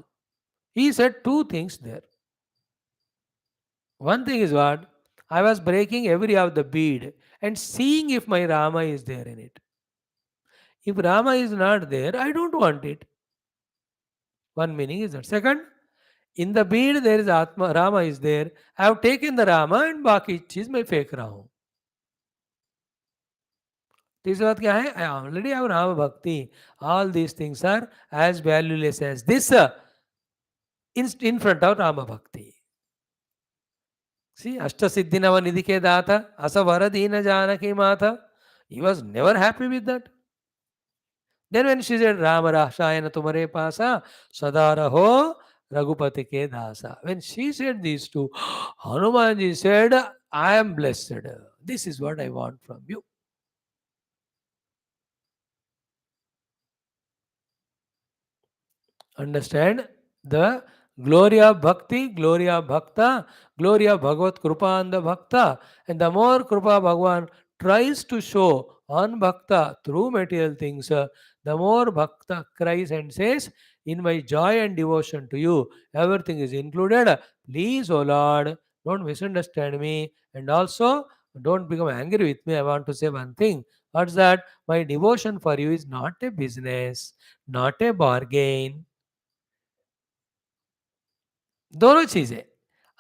He said two things there. One thing is what? I was breaking every of the bead and seeing if my Rama is there in it. If Rama is not there, I don't want it. One meaning is that. Second, in the bead there is Atma, Rama is there. I have taken the Rama and बाकी चीज मैं फेंक रहा हूँ. तीसरी बात क्या है? I already have Rama Bhakti. All these things are as valueless as this in front of Rama Bhakti. See, Ashtasiddhi Navanidhi ke data, asa varadina janaki mata. He was never happy with that. Then when she said, Rama Rashayana tumare pasa, Sadara ho Raghupati ke dasa. When she said these two, Hanumanji said, I am blessed. This is what I want from you. Understand the glory of bhakti, glory of bhakta, glory of Bhagavat Krupa and the bhakta. And the more Krupa Bhagavan tries to show on bhakta through material things, the more bhakta cries and says, in my joy and devotion to you, everything is included. Please, O Lord, don't misunderstand me. And also, don't become angry with me. I want to say one thing. What's that? My devotion for you is not a business, not a bargain. दोनों चीजें.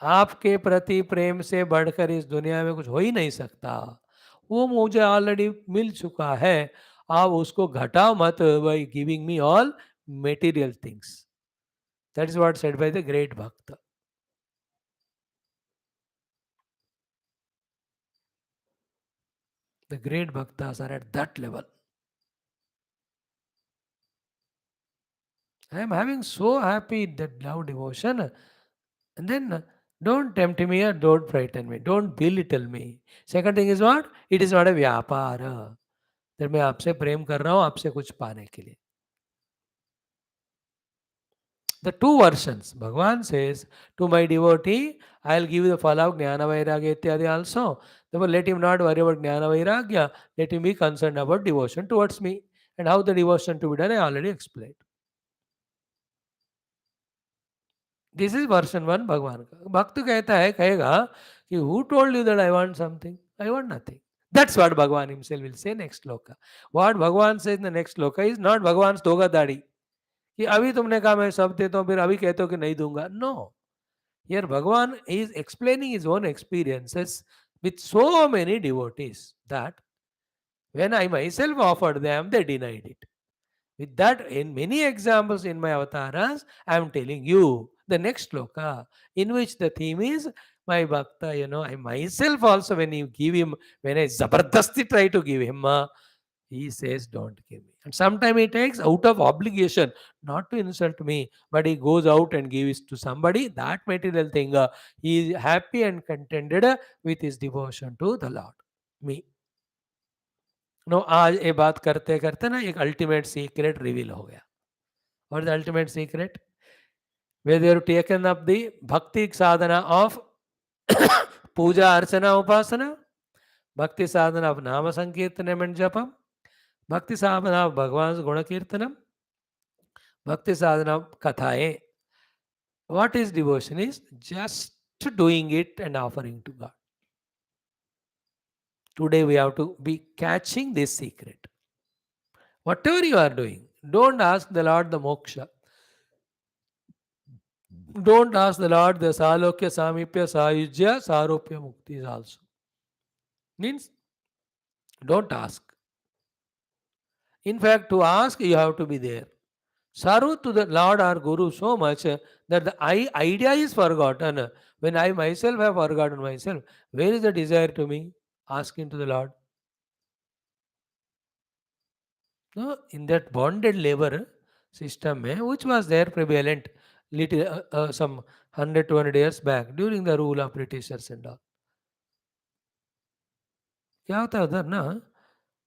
आपके प्रति प्रेम से बढ़कर इस दुनिया में कुछ हो ही नहीं सकता. वो मुझे ऑलरेडी मिल चुका है. आप उसको घटाओ मत by giving me all material things. That is what said by the great भक्त. The great bhaktas are at that level. I am having so happy that love devotion. And then don't tempt me or don't frighten me. Don't belittle me. Second thing is what? It is not a vyapara. That मैं आपसे प्रेम कर रहा हूँ आपसे कुछ पाने के लिए. The two versions. Bhagavan says, to my devotee, I will give you the phala of Jnana Vairagya ityadi also. Therefore, let him not worry about Jnana Vairagya. Let him be concerned about devotion towards me. And how the devotion to be done, I already explained. This is version 1 भगवान का. भक्त कहता है, कहेगा कि who told you that I want something? I want nothing. That's what Bhagavan himself will say next sloka. What Bhagavan says in the next sloka is not Bhagavan's धोखाधड़ी कि अभी तुमने कहा मैं सब देता हूँ फिर अभी कहते हो कि नहीं दूंगा. No. Here Bhagavan is explaining his own experiences with so many devotees that when I myself offered them, they denied it. With that, in many examples in my avatars, I am telling you the next sloka, in which the theme is my bhakta. I myself also, when you give him, when I zabardasti try to give him, he says, don't give me. And sometimes he takes out of obligation, not to insult me, but he goes out and gives to somebody that material thing. He is happy and contented with his devotion to the Lord, me. No आज ये बात करते करते ना एक ultimate secret reveal हो गया. What is the ultimate secret? Where they have taken up the bhakti sadhana of puja, archana, upasana, bhakti sadhana of nama sankirtanam and japam, bhakti sadhana of Bhagavan's guna kirtanam, bhakti sadhana of kathaye. What is devotion? Is just doing it and offering to God. Today we have to be catching this secret. Whatever you are doing, don't ask the Lord the moksha. Don't ask the Lord the salokya, samipya, sayujya, saropya, mukti is also. Means don't ask. In fact, to ask, you have to be there. Sorrow to the Lord or Guru so much that the idea is forgotten. When I myself have forgotten myself, where is the desire to me? Asking to the Lord. No, in that bonded labor system, which was there prevalent little some 100, 200 years back during the rule of Britishers and all. क्या होता है उधर ना,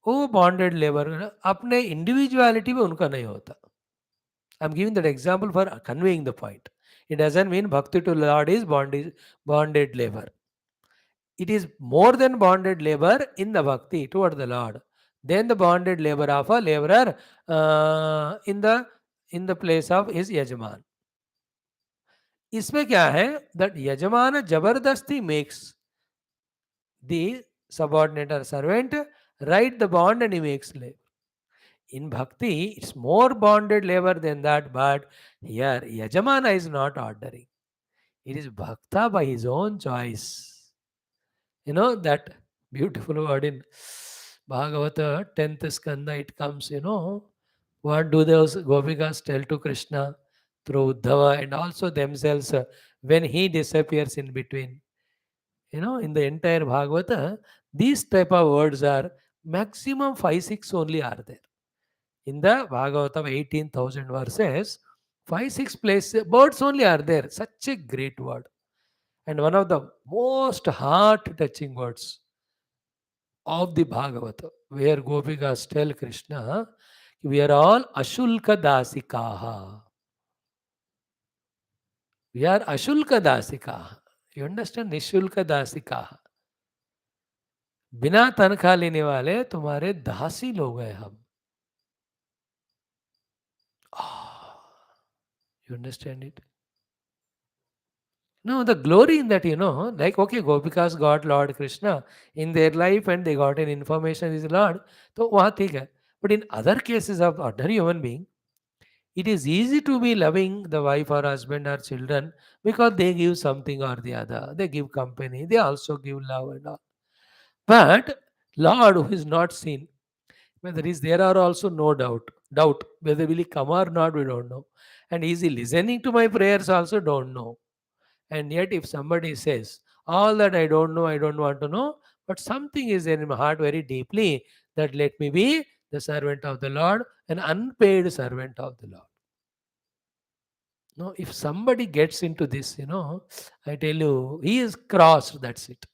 वो bonded labour अपने individuality में उनका नहीं होता. I am giving that example for conveying the point. It doesn't mean bhakti to lord is bonded labor. It is more than bonded labor in the bhakti toward the Lord than the bonded labor of a laborer in the place of his यजमान. इसमें क्या है that यजमान जबरदस्ती makes the subordinate or servant write the bond and he makes labor. In bhakti, it's more bonded labor than that, but here Yajamana is not ordering. It is bhakta by his own choice. You know that beautiful word in Bhagavata 10th skanda, it comes, what do those Gopikas tell to Krishna through Uddhava and also themselves when he disappears in between. In the entire Bhagavata, these type of words are maximum 5, 6 only are there. In the Bhagavatam, 18,000 verses, 5, 6 places, words only are there. Such a great word. And one of the most heart-touching words of the Bhagavata, where Gopikas tell Krishna, we are all Ashulka Dasikaha. We are Ashulka Dasikaha. You understand? Nishulka Dasikaha. बिना तनख्वाह लेने वाले तुम्हारे दासी लोग हैं हम. You understand it? No, the glory in that, like, okay, Gopikas got Lord Krishna in their life and they got an information is Lord. So, वहाँ ठीक है. But in other cases of ordinary human being, it is easy to be loving the wife or husband or children because they give something or the other. They give company. They also give love and all. But Lord who is not seen, whether is there are also no doubt whether will he come or not, we don't know. And is he listening to my prayers also don't know. And yet, if somebody says, all that I don't know, I don't want to know, but something is in my heart very deeply that let me be the servant of the Lord, an unpaid servant of the Lord. No, if somebody gets into this, I tell you, he is crossed, that's it.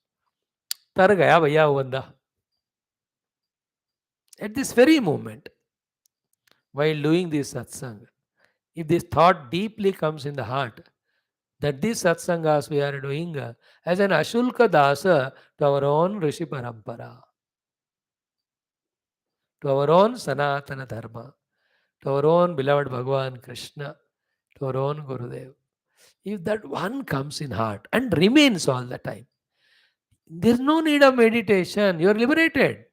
तर गया भैया वो बंदा. At this very moment, while doing this satsang, if this thought deeply comes in the heart, that these satsangas we are doing as an Ashulka Dasa to our own Rishi Parampara, to our own Sanatana Dharma, to our own beloved Bhagavan Krishna, to our own Gurudev. If that one comes in heart and remains all the time, there's no need of meditation. You are liberated.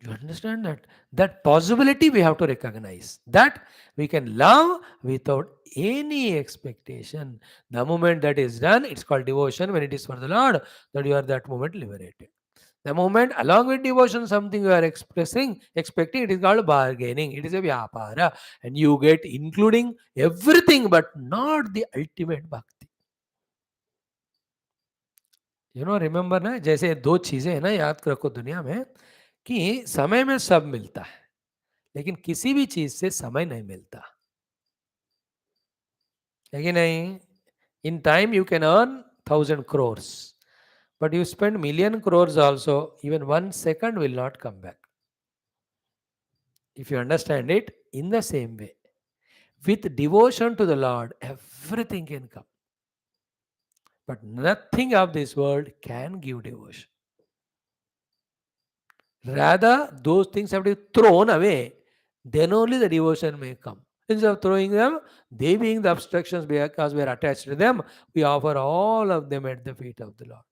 You understand that? That possibility we have to recognize. That we can love without any expectation. The moment that is done, it's called devotion. When it is for the Lord, that you are that moment liberated. The moment along with devotion, something you are expecting, it is called bargaining. It is a vyapara. And you get including everything but not the ultimate bhakti. Remember ना, जैसे दो चीजें है ना, याद रखो दुनिया में कि समय में सब मिलता है लेकिन किसी भी चीज से समय नहीं मिलता है कि नहीं. In time you can earn 1,000 crores, But you spend million crores also, even 1 second will not come back. If you understand it in the same way, with devotion to the Lord, everything can come. But nothing of this world can give devotion. Rather, those things have to be thrown away. Then only the devotion may come. Instead of throwing them, they being the obstructions because we are attached to them, we offer all of them at the feet of the Lord.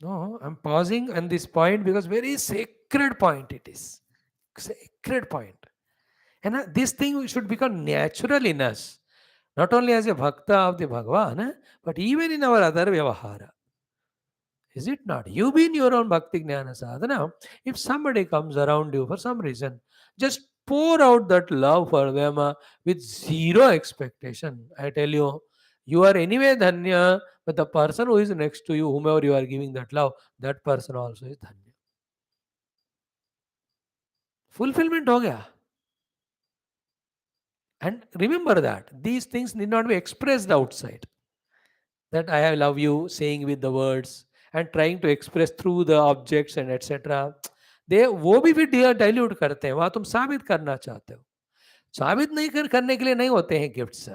No, I'm pausing on this point because very sacred point it is. Sacred point. And this thing should become natural in us. Not only as a bhakta of the Bhagavan, but even in our other vyavahara. Is it not? You be in your own bhakti jnana sadhana. If somebody comes around you for some reason, just pour out that love for them with zero expectation. I tell you, you are anyway dhanya, but the person who is next to you, whomever you are giving that love, that person also is dhanya. Fulfillment ho gaya. And remember that these things need not be expressed outside. That I love you, saying with the words and trying to express through the objects and etc. दे वो भी फिर dilute करते हैं, वहां तुम साबित करना चाहते हो, साबित नहीं करने के लिए नहीं होते हैं गिफ्ट्स.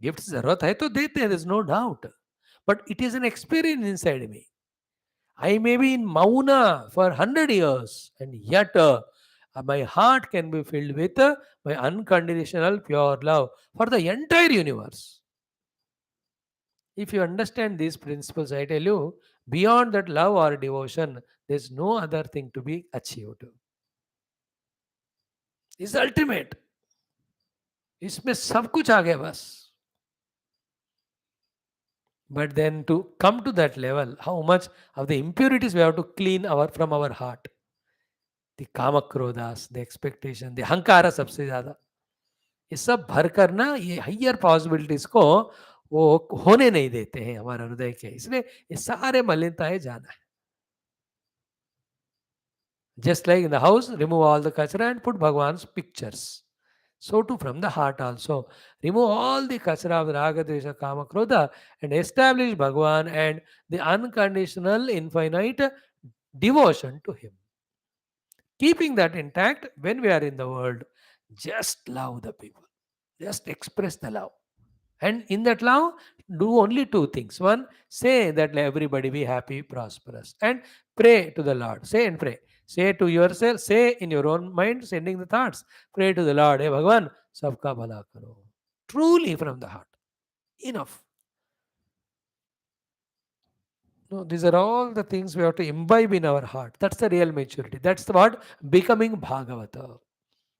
गिफ्ट्स जरूरत है तो देते हैं, no doubt, but it is an experience inside me. I may be in Mauna for 100 years, and yet my heart can be filled with my unconditional pure love for the entire universe. If you understand these principles, I tell you, beyond that love or devotion, there's no other thing to be achieved. It's ultimate. इसमें सब कुछ आ गया बस. But then to come to that level, how much of the impurities we have to clean from our heart. The kama krodhas, the expectation, the hankara सबसे ज्यादा, ये सब भर कर ना ये हाइयर पॉसिबिलिटीज को वो होने नहीं देते हैं हमारे हृदय के. इसलिए ये सारे मलिनताएं जाना है. Just like in the house, remove all the kachra and put Bhagwan's pictures. So too from the heart also. Remove all the kachra of the raga, dvesha, kama, krodha and establish Bhagwan and the unconditional infinite devotion to him. Keeping that intact when we are in the world, just love the people. Just express the love. And in that love, do only two things. One, say that everybody be happy, prosperous. And pray to the Lord. Say and pray. Say to yourself, say in your own mind, sending the thoughts. Pray to the Lord. Hey Bhagavan, sabka bhala karo. Truly from the heart. Enough. No, these are all the things we have to imbibe in our heart. That's the real maturity. That's the what? Becoming Bhagavata.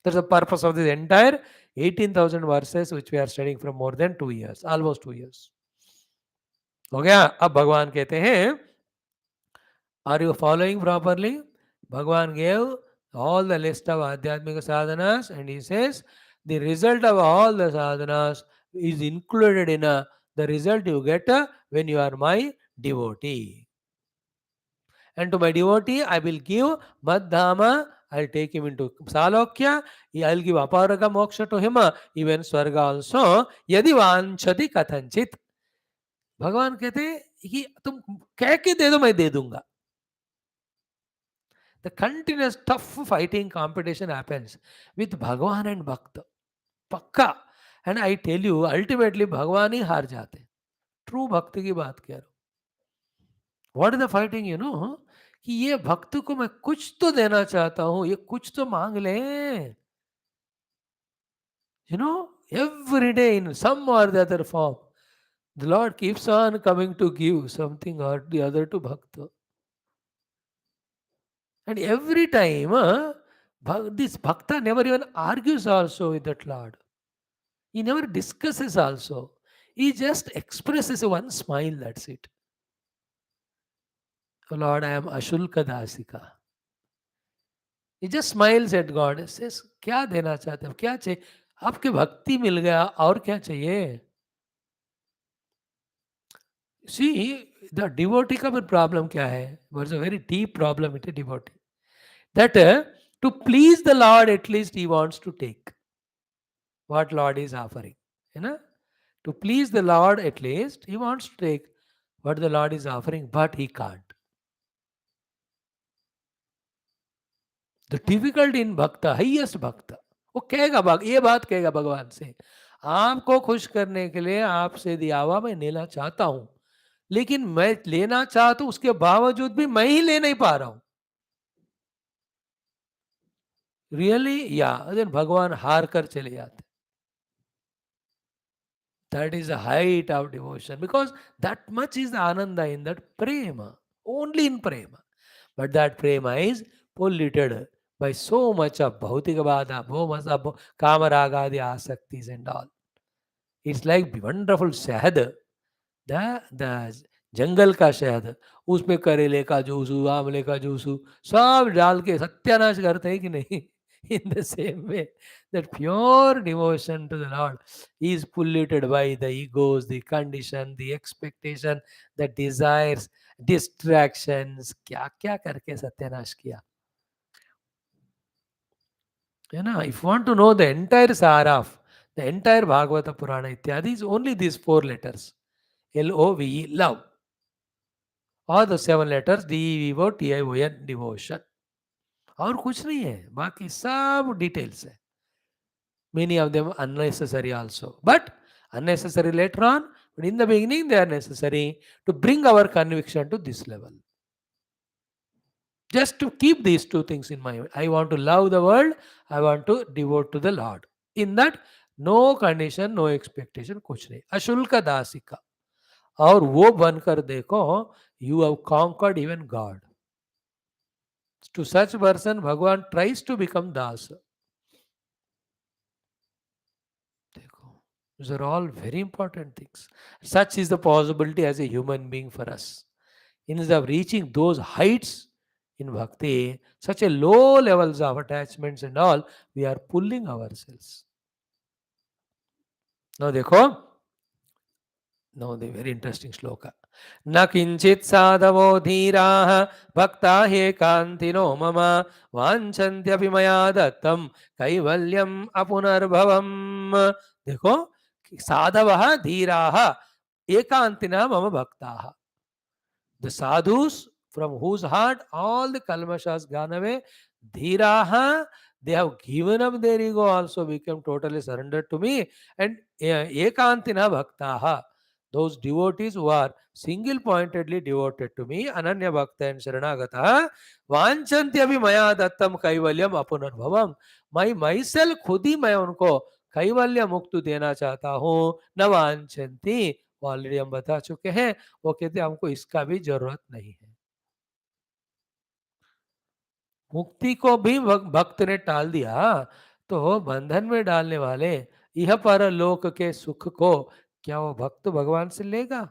That's the purpose of this entire 18,000 verses which we are studying from more than 2 years. Almost 2 years. हो गया. अब भगवान कहते हैं, are you following properly? भगवान gave all the list of adhyatmika sadhanas and he says the result of all the sadhanas is included in the result you get when you are my devotee. And to my devotee I will give Madhama, I'll take him into Salokya, I'll give Aparaga Moksha to him, even Swarga also, Yadi Vanchati Kathanchit. भगवान कहते हैं कि तुम कह के दे दो, मैं दे दूंगा. The continuous tough fighting competition happens with Bhagwan and Bhakta. पक्का. And I tell you, ultimately भगवान ही हार जाते. ट्रू भक्ति की बात कह रहा हूं. What is the fighting? You know, कि ये भक्त को मैं कुछ तो देना चाहता हूं, ये कुछ तो मांग ले. You know, every day in some or the other form, the Lord keeps on coming to give something or the other to Bhakta. And every time, this Bhakta never even argues also with that Lord. He never discusses also. He just expresses one smile, that's it. Oh Lord, I am Ashulka Dasika. He just smiles at God and says, क्या देना चाहते हो, क्या चाहिए? आपकी भक्ति मिल गया, और क्या चाहिए? See, the devotee का भी problem क्या है? There's a very deep problem with a devotee. That to please the Lord, at least he wants to take what Lord is offering. You know? To please the Lord, at least, he wants to take what the Lord is offering, but he can't. The difficulty in bhakta, highest bhakta, वो कहेगा ये बात कहेगा भगवान से, आपको खुश करने के लिए आपसे दिया हुआ मैं लेना चाहता हूं, लेकिन मैं लेना चाहता हूं उसके बावजूद भी मैं ही ले नहीं पा रहा हूं. रियली या देन भगवान हार कर चले जाते. That is the height of devotion because that much is the ananda in that prema, only in prema. But that prema is polluted by so much of bhautikavada, so much of kamaragadi asaktis and all. It's like wonderful shahad, the जंगल का शहद, उसमें करेले का juice, आंवले का juice, सब डाल के सत्यानाश करते हैं कि नहीं. In the same way, that pure devotion to the Lord is polluted by the egos, the condition, the expectation, the desires, distractions. क्या क्या करके सत्यानाश किया. You know, if you want to know the entire sar of the entire Bhagavata Purana Ityadi is only these 4 letters. Love, love. Or the 7 letters, DEVOTEES, devotion. और कुछ नहीं है, बाकी सब डिटेल्स है. Many of them unnecessary also, but unnecessary later on, but in the beginning they are necessary to bring our conviction to this level. Just to keep these 2 things in mind. I want to love the world, I want to devote to the Lord. In that, no condition, no expectation, कुछ नहीं. अशुल्क दासिका. और वो बनकर देखो, you have conquered even God. To such person, Bhagavan tries to become das. These are all very important things. Such is the possibility as a human being for us. Instead of reaching those heights in bhakti, such a low levels of attachments and all, we are pulling ourselves. Now, देखो, now the very interesting shloka. न किंचित साधवो धीराः भक्ता ह्येकान्तिनो मम वाञ्छन्त्यपि मया दत्तं कैवल्यम् अपुनर्भवम्. देखो, साधवः धीराः एकांतिना मम भक्ताः. The sadhus from whose heart all the kalmasha has gone away, dhiraha, they have given up their ego, also become totally surrendered to me. And ekantina bhaktaha, those devotees who are single pointedly devoted to me, ananya bhakta and sharanagata, vanchanti abhi maya dattam kaivalyam apunarbhavam. मैं myself खुद ही मैं उनको कैवल्य मुक्ति देना चाहता हूँ. न वांछन्ति, already हम बता चुके हैं. वो कहते हमको इसका भी जरूरत नहीं है. मुक्ति को भी भक्त ने टाल दिया, तो बंधन में डालने वाले यह पर लोक के सुख को क्या वो भक्त भगवान से लेगा?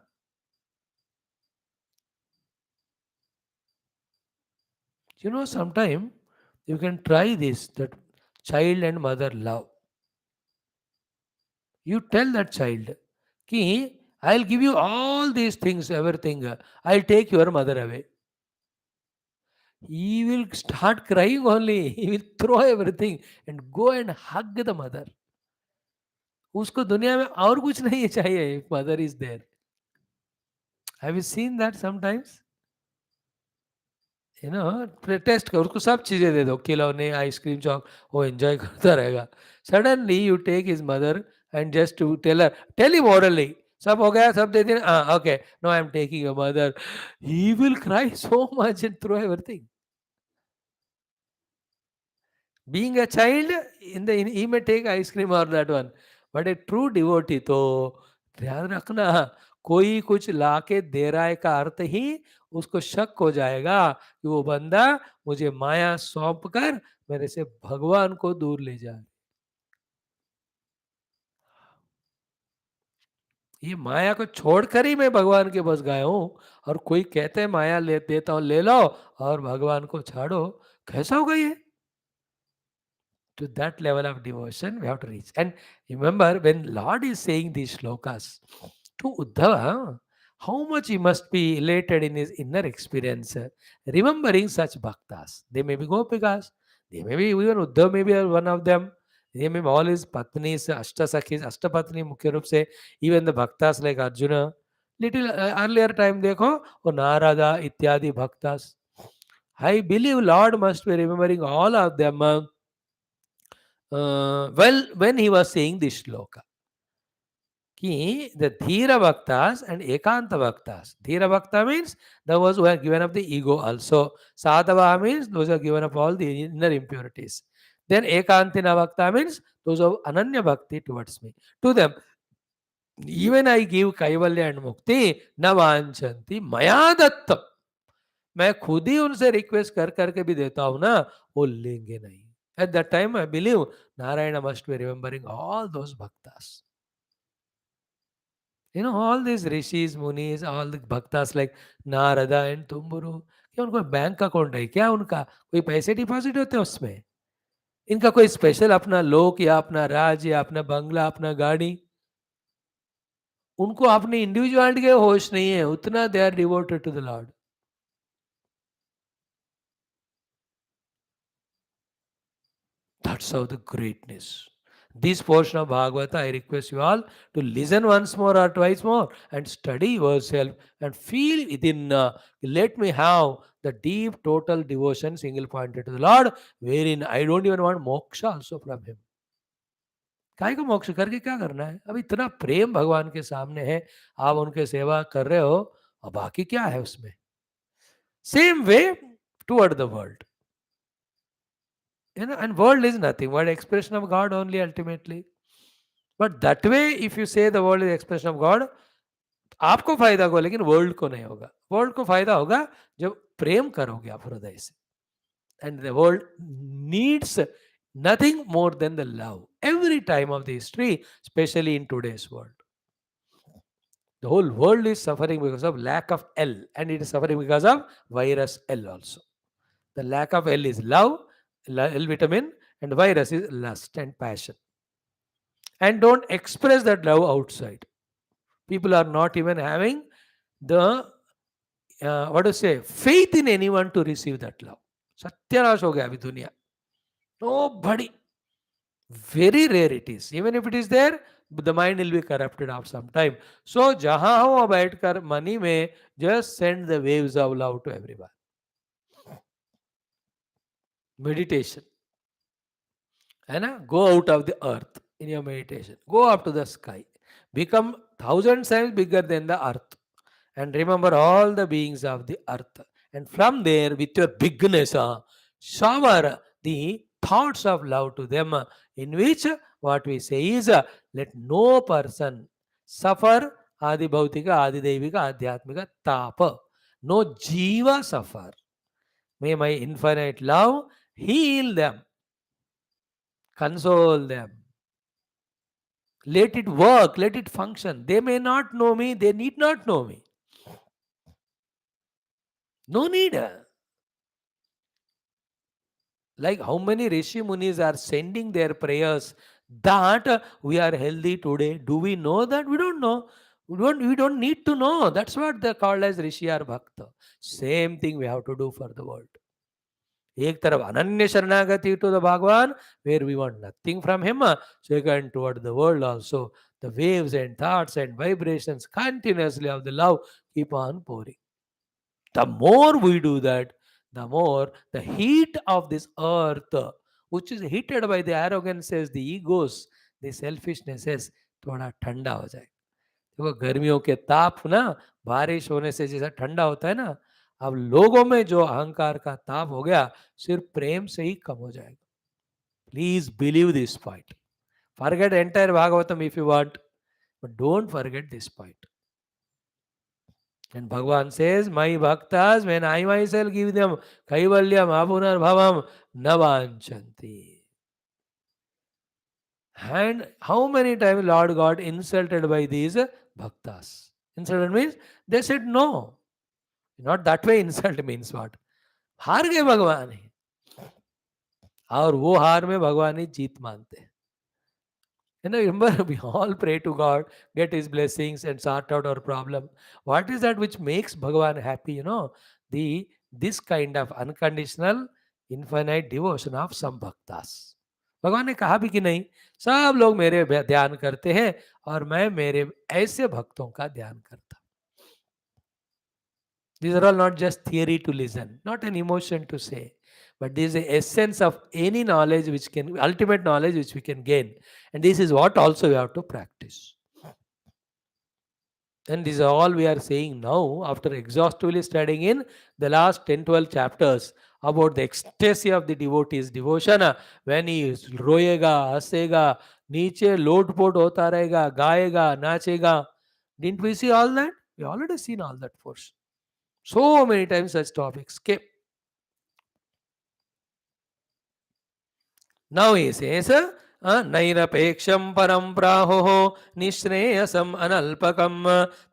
You know, sometime you can try this, that child and mother love. You tell that child कि I'll give you all these things, everything, I'll take your mother away. He will start crying only. He will throw everything and go and hug the mother. उसको दुनिया में और कुछ नहीं चाहिए. If mother is there. Have you seen that sometimes? You know, test कर, उसको सब चीजें दे दो, खिलौने, आइसक्रीम, चौक, वो एंजॉय करता रहेगा. Suddenly you take his mother and just to tell him orally, सब हो गया, सब दे देना, हाँ okay, no I am taking your mother. He will cry so much and throw everything. Being a child, he may take ice cream or that one, but a true devotee तो ध्यान रखना, कोई कुछ लाके दे रहा है का अर्थ ही उसको शक हो जाएगा कि वो बंदा मुझे माया सौंप कर मेरे से भगवान को दूर ले जाए. ये माया को छोड़कर ही मैं भगवान के बस गया हूं, और कोई कहते हैं माया ले देता हूं, ले लो और भगवान को छाड़ो. कैसा होगा ये? To that level of devotion we have to reach. And remember, when Lord is saying these shlokas to Uddhava, how much he must be elated in his inner experience, remembering such bhaktas. They may be gopikas, they may be even Uddhava, may be one of them. ये में all his patnis, Ashtasakis, Ashtapatni मुख्य रूप से even the bhaktas like Arjuna, little earlier time देखो वो Narada इत्यादि bhaktas. I believe Lord must be remembering all of them. Well, when he was saying this shloka, कि the Dhira Bhaktas and Ekanta Bhaktas. Dhira Bhakta means those who are given up the ego also. Sadhava means those who are given up all the inner impurities. Then Ekantina Bhakta means those of Ananya Bhakti towards me. To them, even I give Kaivalya and Mukti, न वांछन्ति मया दत्तम. मैं खुद ही उनसे request कर करके भी देता हूं ना, वो लेंगे नहीं. At that time, I believe Narayana must be remembering all those bhaktas. All these rishis, munis, all the bhaktas like Narada and Tumburu, क्या उनको बैंक अकाउंट है क्या? उनका कोई पैसे डिपॉजिट होते हैं उसमें? इनका कोई स्पेशल अपना लोक या अपना राज या अपना बंगला, अपना गाड़ी? उनको अपनी इंडिविजुअलिटी के होश नहीं है, उतना they are devoted to the Lord. That's how the greatness. This portion of Bhagavata, I request you all to listen once more or twice more and study yourself and feel within. Let me have the deep, total devotion, single pointed to the Lord, wherein I don't even want moksha also from Him. काय को मोक्ष करके क्या करना है? अब इतना प्रेम भगवान के सामने है, आप उनके सेवा कर रहे हो, और बाकी क्या है उसमें? Same way toward the world. And world is nothing but expression of God only ultimately. But that way, if you say the world is expression of God, आपको फायदा होगा लेकिन वर्ल्ड को नहीं होगा. वर्ल्ड को फायदा होगा जब प्रेम करोगे आप हृदय से. And the world needs nothing more than the love. Every time of the history, especially in today's world, the whole world is suffering because of lack of L, and it is suffering because of virus L also. The lack of L is love, L vitamin, and virus is lust and passion. And don't express that love outside. People are not even having the faith in anyone to receive that love. Satyanash ho gaya abhi duniya. Nobody. Very rare it is. Even if it is there, the mind will be corrupted after some time. So jahan ho baitkar mani mein, just send the waves of love to everyone. Meditation. Go out of the earth in your meditation. Go up to the sky. Become 1,000 times bigger than the earth. And remember all the beings of the earth. And from there, with your bigness, shower the thoughts of love to them, in which what we say is, let no person suffer adi bhautika, adi devika, adhyatmika tapa. No jiva suffer. May my infinite love heal them, console them. Let it work, let it function. They may not know me, they need not know me. No need. Like how many Rishi Munis are sending their prayers that we are healthy today. Do we know that? We don't know. We don't need to know. That's what they called as Rishi or Bhakta. Same thing we have to do for the world. एक तरफ अनन्य शरणागति to the Bhagavan, where we want nothing from him. Second, toward the world also, the waves and thoughts and vibrations continuously of the love keep on pouring. The more we do that, the more the heat of this earth, which is heated by the arrogances, the egos, the selfishnesses, थोड़ा ठंडा हो जाए. देखो गर्मियों के ताप ना, बारिश होने से जैसा ठंडा होता है ना, अब लोगों में जो अहंकार का ताप हो गया, सिर्फ प्रेम से ही कम हो जाएगा. Please believe this point. Forget entire Bhagavatam if you want, but don't forget this point. And Bhagavan says, my bhaktas, when I myself give them kaivalyam apunar bhavam navanchanti. And how many times Lord got insulted by these bhaktas? Insulted means they said no. Not that way insult means what? हार गए भगवान ही, और वो हार में भगवान ही जीत मानते हैं. Remember, we all pray to God, get His blessings and sort out our problem. What is that which makes Bhagavan happy? This kind of unconditional, infinite devotion of some bhaktas. भगवान ने कहा भी कि नहीं, सब लोग मेरे ध्यान करते हैं और मैं मेरे ऐसे भक्तों का ध्यान करता हूं. These are all not just theory to listen, not an emotion to say, but this is the essence of any knowledge which can, ultimate knowledge which we can gain. And this is what also we have to practice. And this is all we are saying now after exhaustively studying in the last 10 12 chapters about the ecstasy of the devotee's devotion. When he रोएगा, हंसेगा, नीचे लोटपोट होता रहेगा, गाएगा, नाचेगा. Didn't we see all that? We already seen all that portion. So many times such topics came. Now he says, नैरपेक्षं परं प्राहुः निःश्रेयसम् अनल्पकं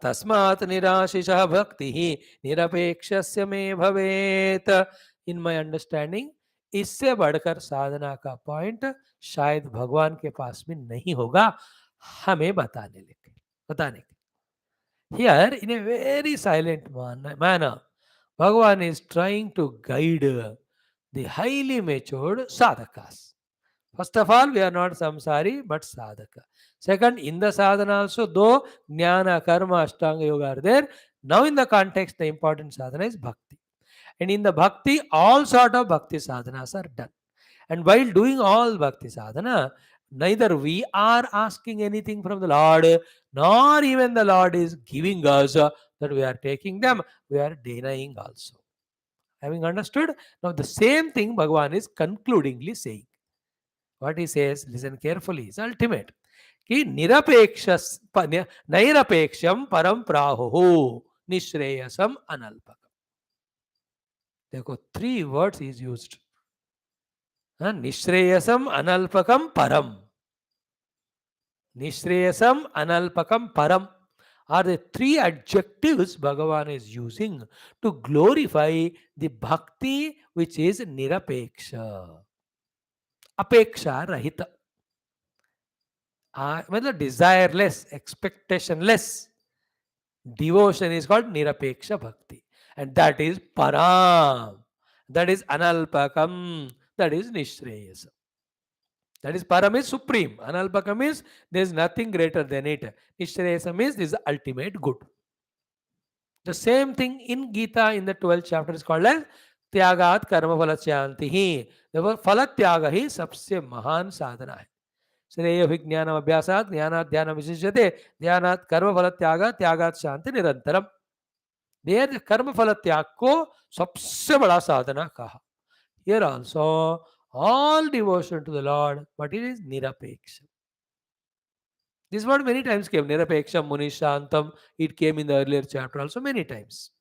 तस्मात् निराशिषः भक्तिः निरपेक्षस्य मे भवेत्. In my understanding इससे बढ़कर साधना का पॉइंट शायद भगवान के पास में नहीं होगा हमें बताने के. Here, in a very silent manner, Bhagavan is trying to guide the highly matured sadhakas. First of all, we are not samsari but sadhaka. Second, in the sadhana also, though jnana, karma, ashtanga yoga are there, now in the context, the important sadhana is bhakti. And in the bhakti, all sort of bhakti sadhanas are done. And while doing all bhakti sadhana, neither we are asking anything from the Lord, nor even the Lord is giving us that we are taking them, we are denying also. Having understood, now the same thing Bhagavan is concludingly saying. What he says, listen carefully, is ultimate. कि नैरपेक्षम परम प्राहुः निश्रेयसम अनल्पकम. देखो 3 words is used. निश्रेयसम अनल्पकम परम. Nishreyasam, Analpakam, Param are the 3 adjectives Bhagavan is using to glorify the bhakti which is Nirapeksha. Apeksha Rahita. Desireless, expectationless. Devotion is called Nirapeksha Bhakti. And that is Param. That is Analpakam. That is Nishreyasam. That is Param is supreme. Analpakam is there is nothing greater than it. Nishreyasam is this ultimate good. The same thing in Gita in the 12th chapter is called as Tyagat Karma Phalasyantihi. Therefore, Phalatyaga hi sabse mahan sadhana hai. Shreya Vijnanam Abhyasat, Jnanat Dhyanam Vishishyate, Dhyanat Karma Phalatyaga, Tyagat Shanti Nirantaram. There Karma Phalatyag ko sabse bada sadhana kaha. Here also, all devotion to the Lord, but it is Nirapeksha. This word many times came, Nirapeksham, Munishantam. It came in the earlier chapter also many times.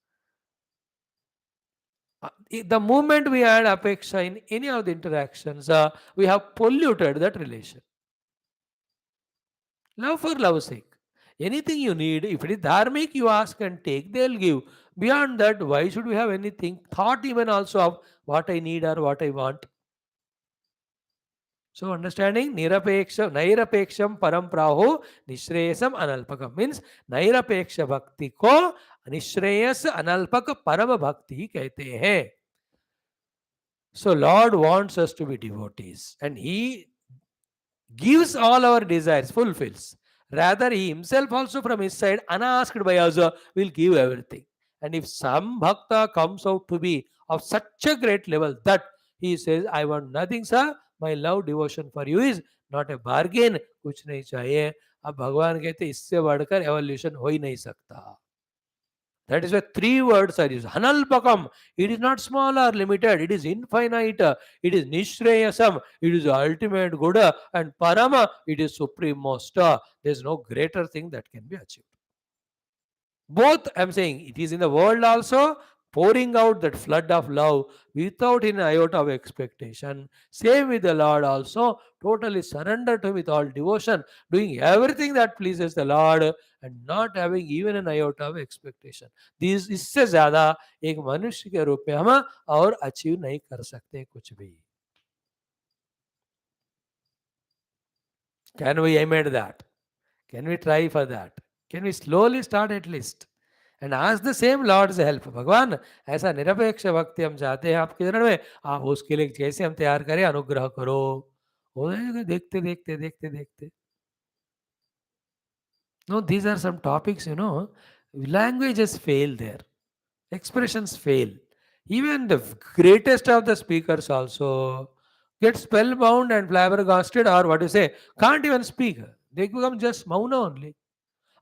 The moment we add apeksha in any of the interactions, we have polluted that relation. Love for love's sake. Anything you need, if it is dharmic, you ask and take, they'll give. Beyond that, why should we have anything? Thought even also of what I need or what I want. So understanding nairapeksham param praho nishreyasam analpakam means nairapeksha bhakti ko nishreyas analpak param bhakti कहते हैं. So Lord wants us to be devotees and He gives all our desires, fulfills. Rather, He Himself also from His side, unasked by us, will give everything. And if some bhakta comes out to be of such a great level that he says, I want nothing, sir, my love devotion for you is not a bargain, कुछ नहीं चाहिए. अब भगवान कहते इससे बढ़कर evolution हो ही नहीं सकता. That is why 3 words are used. Hanalpakam. It is not small or limited. It is infinite. It is Nishreyasam. It is ultimate good. And Parama. It is supremost. There is no greater thing that can be achieved. Both, I am saying, it is in the world also, pouring out that flood of love without an iota of expectation. Same with the Lord also, totally surrendered to Him with all devotion, doing everything that pleases the Lord and not having even an iota of expectation. इससे ज़्यादा एक मनुष्य के रूप में हम और achieve नहीं कर सकते कुछ भी. Can we aim at that? Can we try for that? Can we slowly start at least? And ask the same Lord's help. भगवान ऐसा निरपेक्ष भक्ति हम चाहते हैं आपके चरण में, आप उसके लिए कैसे हम तैयार करें, अनुग्रह करो. हो जाएगा देखते देखते देखते देखते. No, these are some topics, languages fail there. Expressions fail. Even the greatest of the speakers also get spellbound and flabbergasted, or what you say, can't even speak. They become just mauna only.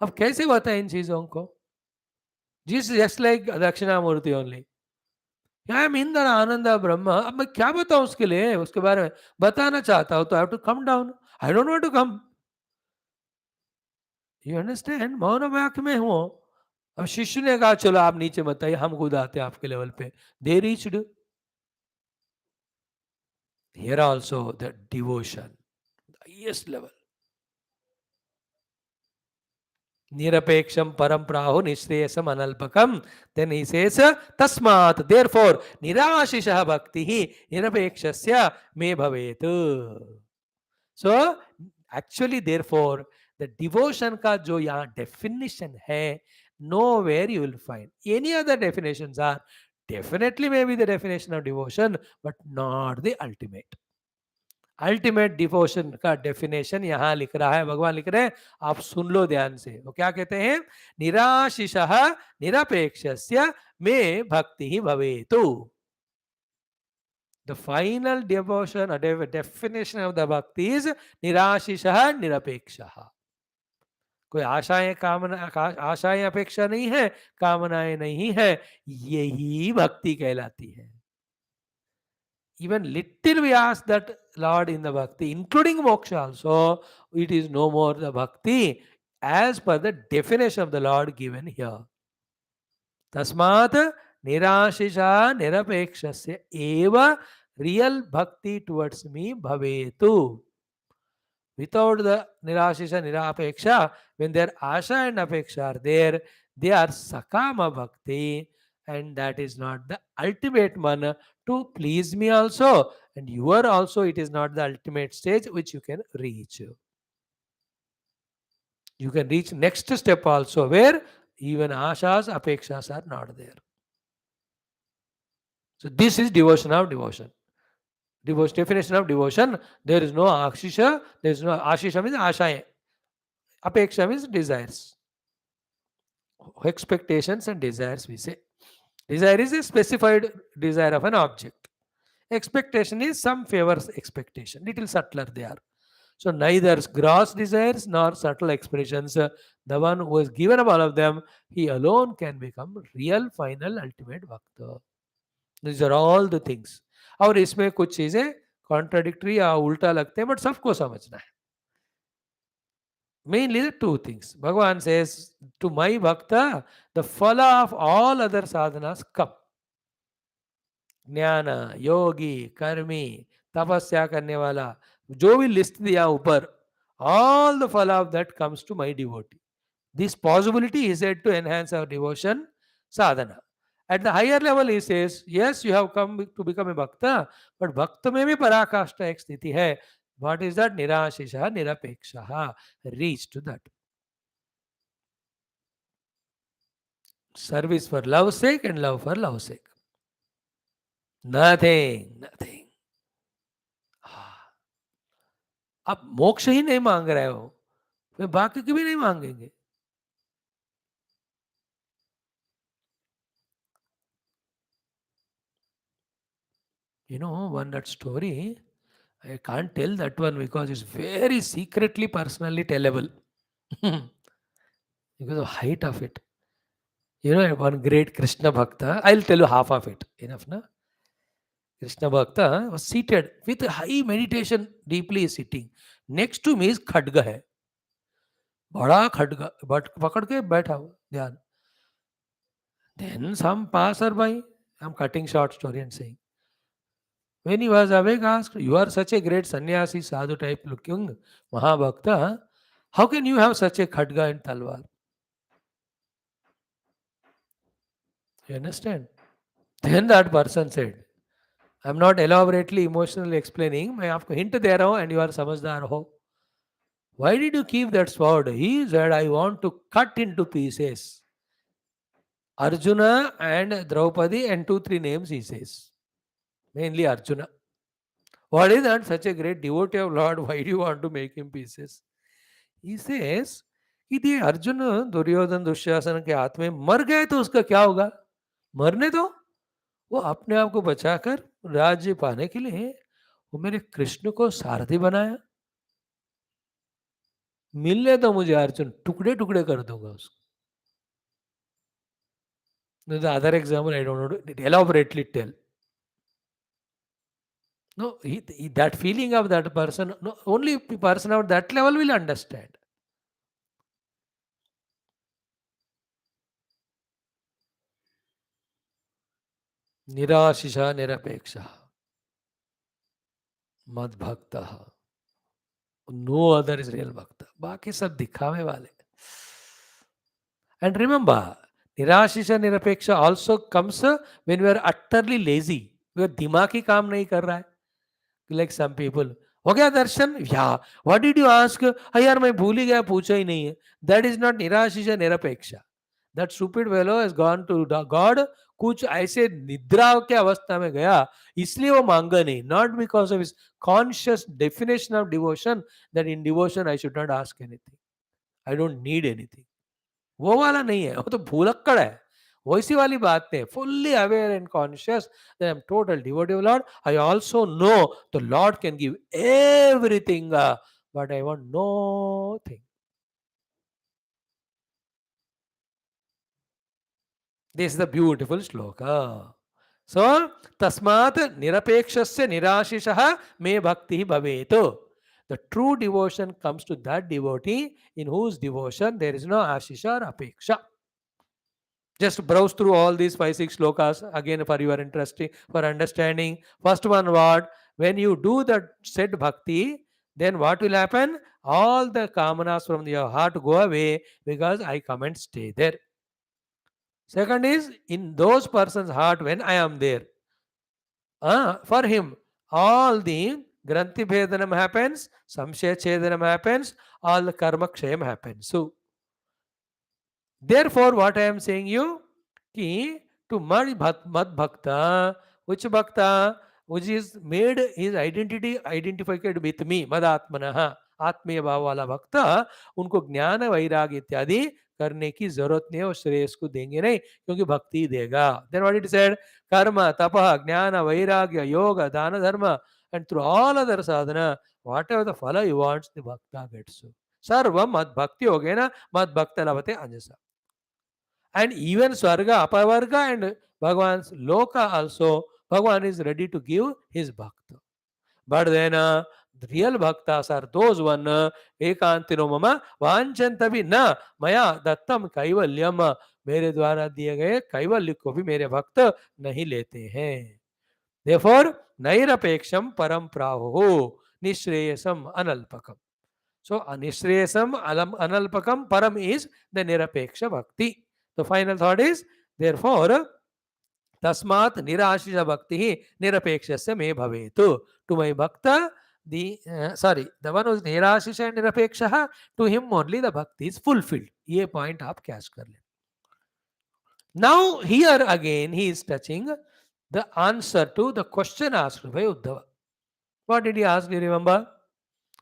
अब कैसे बताएं इन चीजों को? Just like दक्षिणामूर्ति only. I am इंद्र आनंद ब्रह्म. अब मैं क्या बताऊं उसके लिए, उसके बारे में बताना चाहता हूं तो I have to come down. I don't want to come. You understand? मौन वाक्य में हूं. अब शिष्य ने कहा चलो आप नीचे मत आइए, हम खुद आते हैं आपके लेवल पे. They reached. Here also the devotion, highest level. निरपेक्षम परम प्राहु निश्रेयसम अनल्पकम. देन ही सेज तस्मात् देयरफॉर निराशिषः भक्ति ही निरपेक्षस्य मे भवेत्. So actually therefore the devotion का जो यहाँ डेफिनेशन है, nowhere you will find any other definitions are definitely maybe the definition of devotion but not the ultimate. Ultimate devotion का डेफिनेशन यहां लिख रहा है, भगवान लिख रहे हैं, आप सुन लो ध्यान से. वो क्या कहते हैं? निराशिषः निरपेक्षस्य मे भक्ति ही भवेतु. The final devotion definition of the bhakti is निराशिषः निरपेक्षः. कोई आशाएं कामना आशाएं अपेक्षा नहीं है, कामनाएं नहीं है, यही भक्ति कहलाती है. Even little we ask that Lord in the bhakti, including moksha also, it is no more the bhakti as per the definition of the Lord given here. Tasmat nirashisha nirapekshasya eva real bhakti towards me bhavetu. Without the nirashisha nirapeksha, when their asha and apeksha are there, they are sakama bhakti, and that is not the ultimate one to please me also, and you are also, it is not the ultimate stage which you can reach. You can reach next step also where even ashas apekshas are not there. So this is devotion of devotion. Definition of devotion, there is no ashisha, there is no ashisha means ashaya, apeksha means desires, expectations and desires we say. Desire is a specified desire of an object. Expectation is some favors expectation, little subtler they are. So neither gross desires nor subtle expressions. The one who has given up all of them, he alone can become real, final, ultimate bhakta. These are all the things. और इसमें कुछ चीजें contradictory या उल्टा लगते हैं, but सबको समझना है. Mainly the two things. Bhagavan says, to my bhakta, the phala of all other sadhanas come. ज्ञान, योगी, कर्मी, तपस्या करने वाला, जो भी लिस्ट दिया ऊपर, all the phala of that comes to my devotee. This possibility is said to enhance our devotion sadhana. At the higher level he says, yes, you have come to become a bhakta, but bhakta में भी पराकाष्ठा एक स्थिति है. What is that? निराशिषः निरपेक्षः. Reach to that. Service for love's sake and love for love's sake. Nothing. आप मोक्ष ही नहीं मांग रहे हो, फिर बाकी की भी नहीं मांगेंगे. You know, one that story, I can't tell that one because it's very secretly, personally tellable. Because of height of it. You know, one great Krishna Bhakta, I'll tell you half of it. Enough, na? Krishna Bhakta was seated with high meditation, deeply sitting. Next to me is खड्ग है, बड़ा खड्ग, but पकड़ के बैठा हुआ ध्यान. Then some passerby, I'm cutting short story and saying, when he was awake, asked, you are such a great sannyasi, sadhu type looking Mahabhakta, how can you have such a khadga and talwar? You understand? Then that person said, I'm not elaborately, emotionally explaining, मैं आपको hint दे रहा हूँ and you are समझदार हो. Why did you keep that sword? He said, I want to cut into pieces Arjuna and Draupadi and 2-3 names he says. Mainly Arjuna. What is that such a great devotee of Lord? Why do you want to make him pieces? He says कि ये अर्जुन दुर्योधन दुशासन के हाथ में मर गए तो उसका क्या होगा? मरने दो। वो अपने आप को बचाकर राज्य पाने के लिए वो मेरे कृष्ण को सारथी बनाया। मिलने दो मुझे अर्जुन, टुकड़े टुकड़े कर दूंगा उसको। The other example I don't know to elaborately tell. No, that feeling of that person, no, only person of that level will understand. निराशिषा निरपेक्षः मद भक्तः, नो अदर इज रियल भक्त, बाकी सब दिखावे वाले. And remember, निराशिषा निरपेक्षा also comes when we are utterly lazy. दिमाग ही काम नहीं कर रहा है. Like some people, हो गया दर्शन? Yeah. What did you ask? यार मैं भूल ही गया, पूछा ही नहीं है. That is not निराशिषा निरपेक्षा. That stupid fellow has gone to God. कुछ ऐसे निद्रा के अवस्था में गया, इसलिए वो मांगा नहीं. Not because of his conscious definition of devotion, that in devotion I should not ask anything. I don't need anything. वो वाला नहीं है, वो तो भूलक्कड़ है. वैसी वाली बात नहीं. Fully aware and conscious that I am total devotee of Lord. I also know the Lord can give everything, but I want nothing. This is the beautiful shloka. So, tasmat nirapekshasya nirashishah me bhakti bhavetu. The true devotion comes to that devotee in whose devotion there is no ashisha or apeksha. Just browse through all these 5-6 slokas again for your interesting, for understanding. First one, what? When you do the said bhakti, then what will happen? All the kamanas from your heart go away because I come and stay there. Second is, in those person's heart, when I am there, for him, all the Granthi Bhedanam happens, Samshaya Chedanam happens, all the Karma Kshayam happens. So, therefore, what I am saying you, ki to mad bhakta, which bhakta, which is made his identity identified with me, madatmanaha, आत्मीय भाव वाला भक्त, उनको ज्ञान वैराग इत्यादि करने की जरूरत नहीं है. और श्रेयस को देंगे नहीं, क्योंकि भक्ति देगा. देन व्हाट इट सेड, कर्म तपः ज्ञान वैराग्य योग दान धर्म, and through all other sadhana, whatever the phala he wants, the bhakta gets. सर्वम मद भक्ति हो गए ना, मद भक्त लभते अंजसा. And even Swarga, Apavarga and Bhagavan's Loka also, Bhagavan is ready to give his Bhakta. But then the real Bhaktas are those one, Ekantino Mama, Vanchantavi na, Maya Dattam Kaivalyam, मेरे द्वारा दिए गए कैवल्य को भी मेरे भक्त नहीं लेते हैं. Therefore, नैरपेक्षम परम प्राहो निश्रेयसम अनल्पकम. So, anishreyasam analpakam param is the nirapeksha bhakti. The final thought is, therefore, tasmat nirashisha bhakti nirapekshasya me bhavetu. To my bhakta, the one who is nirashisha and nirapeksha, to him only the bhakti is fulfilled. ये point आप catch कर लें. Now, here again, he is touching the answer to the question asked by Uddhava. What did he ask? Do you remember?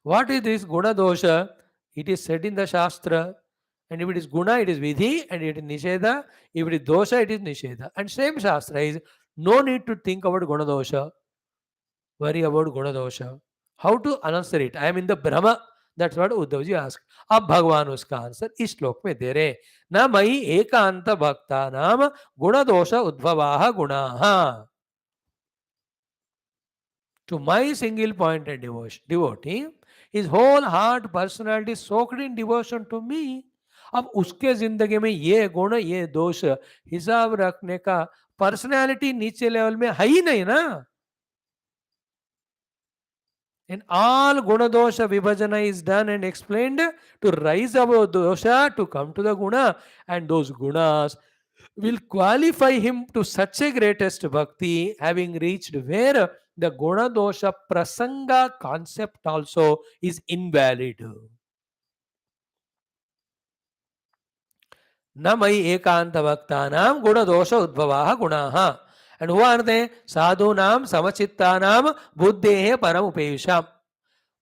What is this guna dosha? It is said in the Shastra. And if it is guna, it is vidhi, and it is nisheda. If it is dosha, it is nisheda. And same Shastra is no need to think about guna dosha, worry about guna dosha. How to answer it? I am in the Brahma. That's what Uddhav ji asked. अब भगवान उसका answer इस श्लोक में दे रहे. न मयि एकांत भक्ता नाम गुण दोष उद्भवाः गुणाः. To my single pointed devotee, his whole heart personality soaked in devotion to me. अब उसके जिंदगी में ये गुण ये दोष हिसाब रखने का पर्सनैलिटी नीचे लेवल में है ही नहीं ना. And all guna dosha vibhajana is done and explained to rise above dosha to come to the guna, and those gunas will qualify him to such a greatest bhakti, having reached where the guna dosha prasanga concept also is invalid. न मयि एकांत भक्तानां गुण दोष उद्भवाः गुणाः. And who are they? Sadhunam samachittanam buddhehe paramupesham.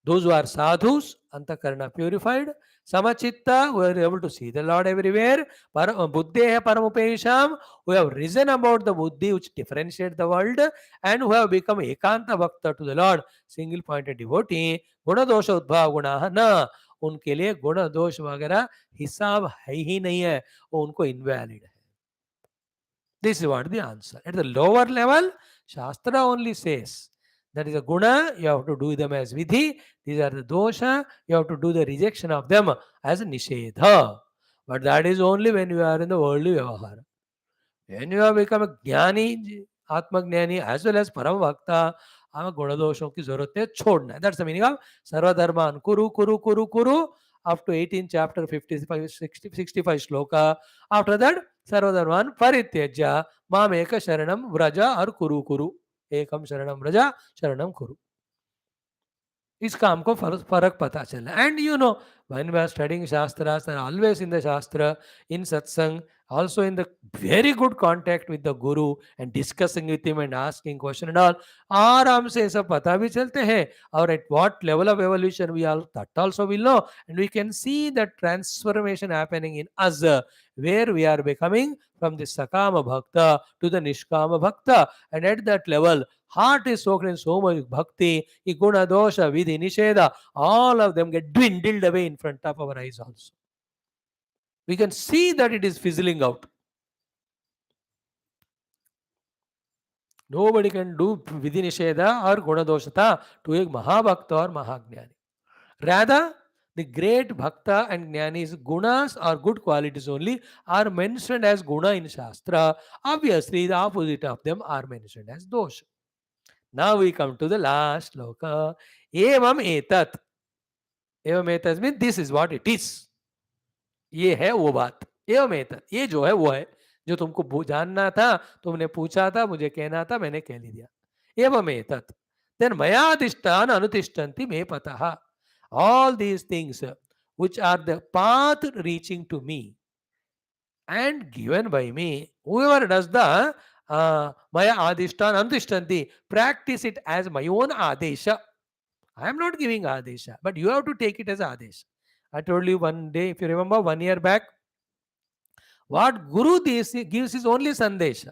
Those who are sadhus, antakarana purified, samachitta, who are able to see the Lord everywhere, buddhehe paramupesham, who have risen about the buddhi which differentiate the world, and who have become ekanta bhakta to the Lord, single pointed devotee, guna dosha udbhav gunaha na, उनके लिए गुण दोष वगैरह हिसाब है ही नहीं है, वो उनको इनवैलिड है. This is what the answer. At the lower level, Shastra only says that is a guna, you have to do them as vidhi. These are the dosha, you have to do the rejection of them as nishedha. But that is only when you are in the worldly vyavahara. When you have become a jnani, atma jnani, as well as param bhakta, हमें गुण दोषों की जरूरत है, छोड़ना है. That's the meaning of सर्वधर्मान kuru kuru kuru kuru up to 18 chapter 55 65 shloka. After that सर्वधर्मान परित्यज्य माम एक शरणम व्रजा और कुरु कुरु, एकम शरणम व्रजा शरणम कुरु. इसका हमको फर्क पता चला. And you know, when we are studying shastras, and always in the shastra, in satsang, also in the very good contact with the guru and discussing with him and asking question and all, आराम से सब पता भी चलते हैं. और at what level of evolution we all, that also will know, and we can see the transformation happening in us, where we are becoming from the sakama bhakta to the nishkama bhakta, and at that level heart is soaked in so much bhakti, guna dosha vidhi nisheda, all of them get dwindled away in front of our eyes also. We can see that it is fizzling out. Nobody can do vidhi nisheda or guna doshata to a mahabhakta or mahajnani. Rather, the great bhakta and jnanis, gunas or good qualities only are mentioned as guna in Shastra. Obviously, the opposite of them are mentioned as dosha. Now we come to the last sloka. Evam etat. Evam etat means this is what it is. ये है वो बात. एवं एतत्, ये जो है वो है. जो तुमको जानना था, तुमने पूछा था, मुझे कहना था, मैंने कह लिया. एवं एतत्. Then मयादिष्टान अनुतिष्ठन्ति may पतः. All these things which are the path reaching to me and given by me, whoever does the maya adishtan anutishtanti, practice it as my own adesha. I am not giving adesha, but you have to take it as adesha. I told you one day, if you remember 1 year back, what Guru gives is only sandesha.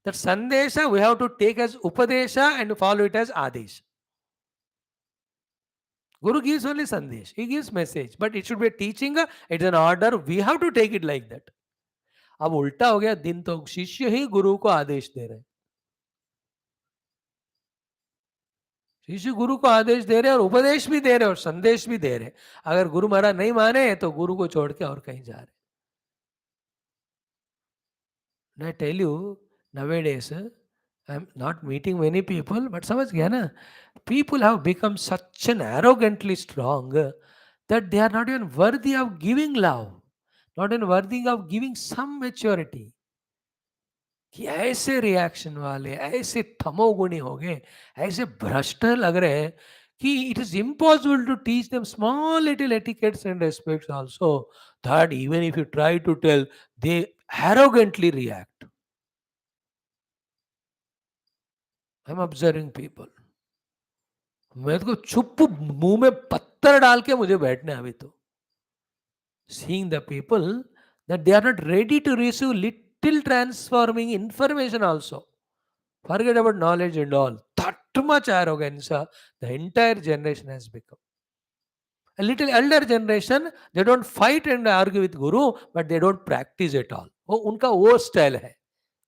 That sandesha we have to take as upadesha and follow it as adesha. Guru gives only sandesh. He gives message, but it should be a teaching. It's an order. We have to take it like that. अब उल्टा हो गया, दिन तो शिष्य ही गुरु को आदेश दे रहे. शिष्य गुरु को आदेश दे रहे और उपदेश भी दे रहे और संदेश भी दे रहे. अगर गुरु महाराज नहीं माने तो गुरु को छोड़ के और कहीं जा रहे. And I tell you, nowadays, I'm not meeting many people, but समझ गया ना, people have become such an arrogantly strong that they are not even worthy of giving love, not even worthy of giving some maturity. कि ऐसे reaction वाले, ऐसे तमोगुणी हो गए, ऐसे भ्रष्ट लग रहे हैं कि it is impossible to teach them small little etiquettes and respects also, that even if you try to tell, they arrogantly react. I'm observing people. मैं तो चुप मुंह में पत्थर डाल के मुझे बैठने अभी तो. Seeing the people that they are not ready to receive little transforming information also. Forget about knowledge and all. That much arrogance the entire generation has become. A little elder generation, they don't fight and argue with Guru, but they don't practice at all. वो उनका वो style है.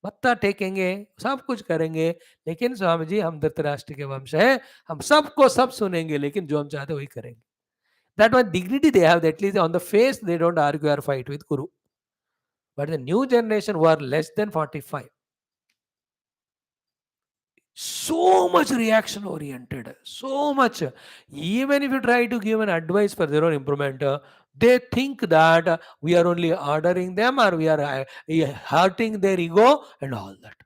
मत्ता टेकेंगे, सब कुछ करेंगे, लेकिन स्वामी जी हम धृतराष्ट्र के वंश है, हम सबको सब सुनेंगे, लेकिन जो हम चाहते वही करेंगे. That one dignity they have, at least on the face they don't argue or fight with Guru. But the new generation who are less than 45, so much reaction oriented, so much. Even if you try to give an advice for their own improvement, they think that we are only ordering them or we are hurting their ego and all that.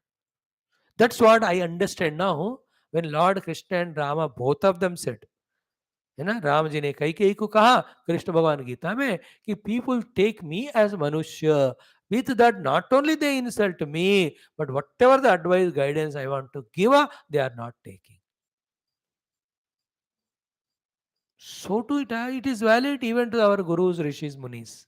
That's what I understand now when Lord Krishna and Rama, both of them said, है ना, राम जी ने कई को कहा, कृष्ण भगवान गीता में कि people take me as मनुष्य, With that, not only they insult me, but whatever the advice, guidance I want to give, they are not taking. So too it is valid even to our gurus, rishis, munis.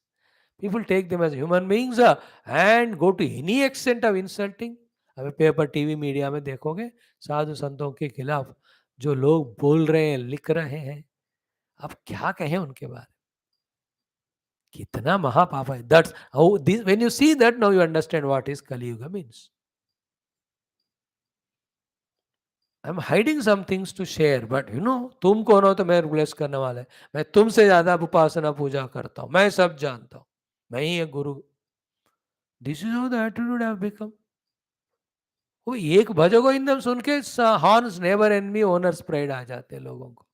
People take them as human beings and go to any extent of insulting. हमें paper TV media में देखोगे साधु संतों के खिलाफ जो लोग बोल रहे हैं, लिख रहे हैं, अब क्या कहें उनके बारे में? कितना महापाप है. That's how this, when you see that, now you understand what is Kali Yuga means. I'm hiding some things to share, but तुम कौन हो तो मैं ब्लेस करने वाला है. मैं तुमसे ज्यादा उपासना पूजा करता हूँ, मैं सब जानता हूँ, मैं ही एक गुरु. This is how the attitude have become. वो एक भजो गोविंदम सुन के horns never enemy owners pride आ जाते हैं लोगों को.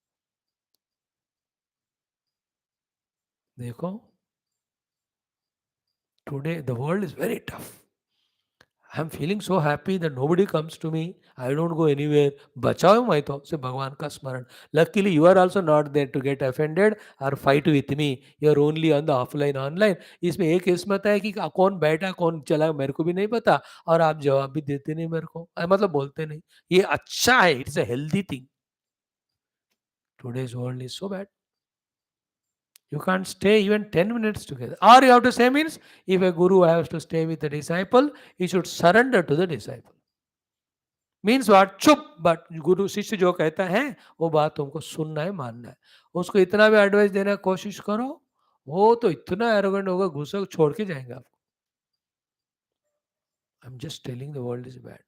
देखो, today the world is very tough. I am feeling so happy that nobody comes to me. I don't go anywhere. बचाओ मैं तो से भगवान का स्मरण. Luckily you are also not there to get offended और fight with me. You are only on the offline online. इसमें एक किस्मत है कि कौन बैठा कौन चला मेरे को भी नहीं पता, और आप जवाब भी देते नहीं मेरे को, मतलब बोलते नहीं. ये अच्छा है. It's a healthy thing. Today's world is so bad. You can't stay even 10 minutes together. Or you have to say means, if a guru has to stay with a disciple, he should surrender to the disciple. Means what? चुप. But गुरु शिष्य जो कहता है वो बात तुमको सुनना है, मानना है. उसको इतना भी एडवाइस देने की कोशिश करो, वो तो इतना एरोगेंट होगा, घुसे छोड़ के जाएंगे आपको. I am just telling the world is bad.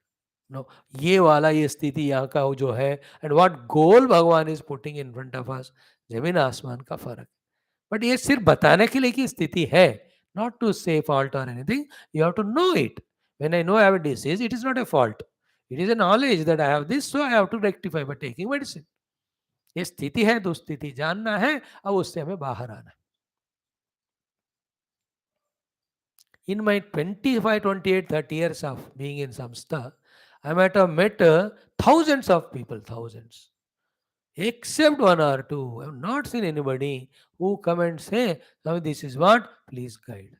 No, ये वाला ये स्थिति यहाँ का जो है, एंड व्हाट गोल भगवान is putting in front of us, जमीन आसमान का फर्क. बट ये सिर्फ बताने के लिए की स्थिति है, नॉट टू से फॉल्ट और anything. You have to know it. When I know I have a disease, it is not a fault. It is a knowledge that I have this, so I have to rectify by taking medicine. ये स्थिति है, दुस्थिति जानना है, अब उससे हमें बाहर आना है. In my 25, 28, 30 years of being in Samstha, I might have met thousands of people, thousands. Except one or two, I have not seen anybody who come and say, "Now this is what, please guide."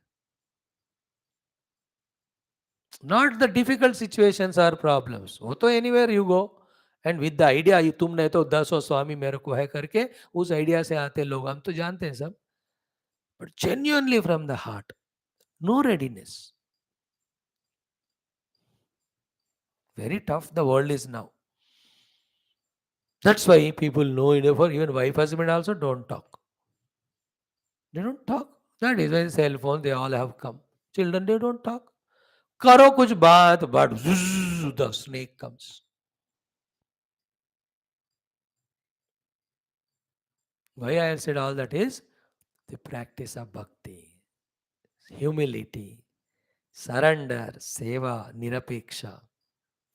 Not the difficult situations or problems. वो तो anywhere you go, and with the idea, तुमने तो 10 स्वामी मेरे को है करके उस idea से आते लोग, हम तो जानते हैं सब. But genuinely from the heart, no readiness. Very tough the world is now. That's why people know it. For even wife, husband also don't talk. They don't talk. That is why cell phone, they all have come. Children, they don't talk. करो कुछ बात, but the snake comes. Why I said all that is the practice of bhakti, humility, surrender, seva, nirapeksha.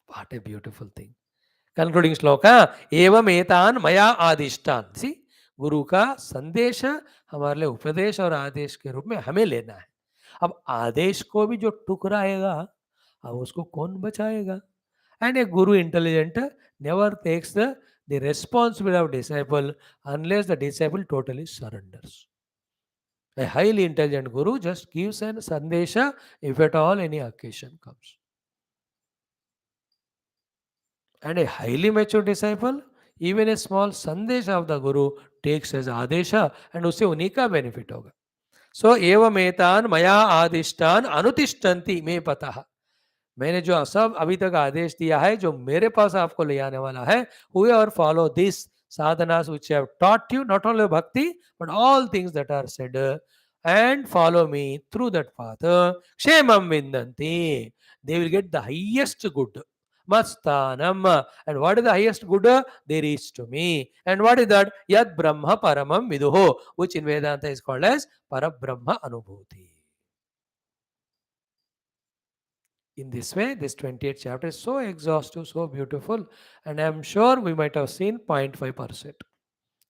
What a beautiful thing. Concluding shloka, evam etan maya adishtan. See, गुरु का संदेश हमारे लिए उपदेश और आदेश के रूप में हमें लेना है. अब आदेश को भी जो टुकराएगा, अब उसको कौन बचाएगा? And a guru intelligent never takes the responsibility of disciple unless the disciple totally surrenders. A highly intelligent guru just gives an sandesha if at all any occasion comes. And a highly mature disciple, even a small sandesha of the guru takes as adesha, and usse उन्हीं का benefit होगा. So एवं एतान मया आदिष्टान अनुतिष्ठन्ति मे पतः. मैंने जो सब अभी तक आदेश दिया है, जो मेरे पास आपको ले आने वाला है, whoever follow this sadhanas which I have taught you, not only bhakti but all things that are said, and follow me through that path, kshemam vindanti, they will get the highest good. Mastanam. And what is the highest good? They reach to me. And what is that? Yad Brahma Paramam Viduho, which in Vedanta is called as Parabrahma Anubhuti. In this way, this 28th chapter is so exhaustive, so beautiful, and I am sure we might have seen 0.5%.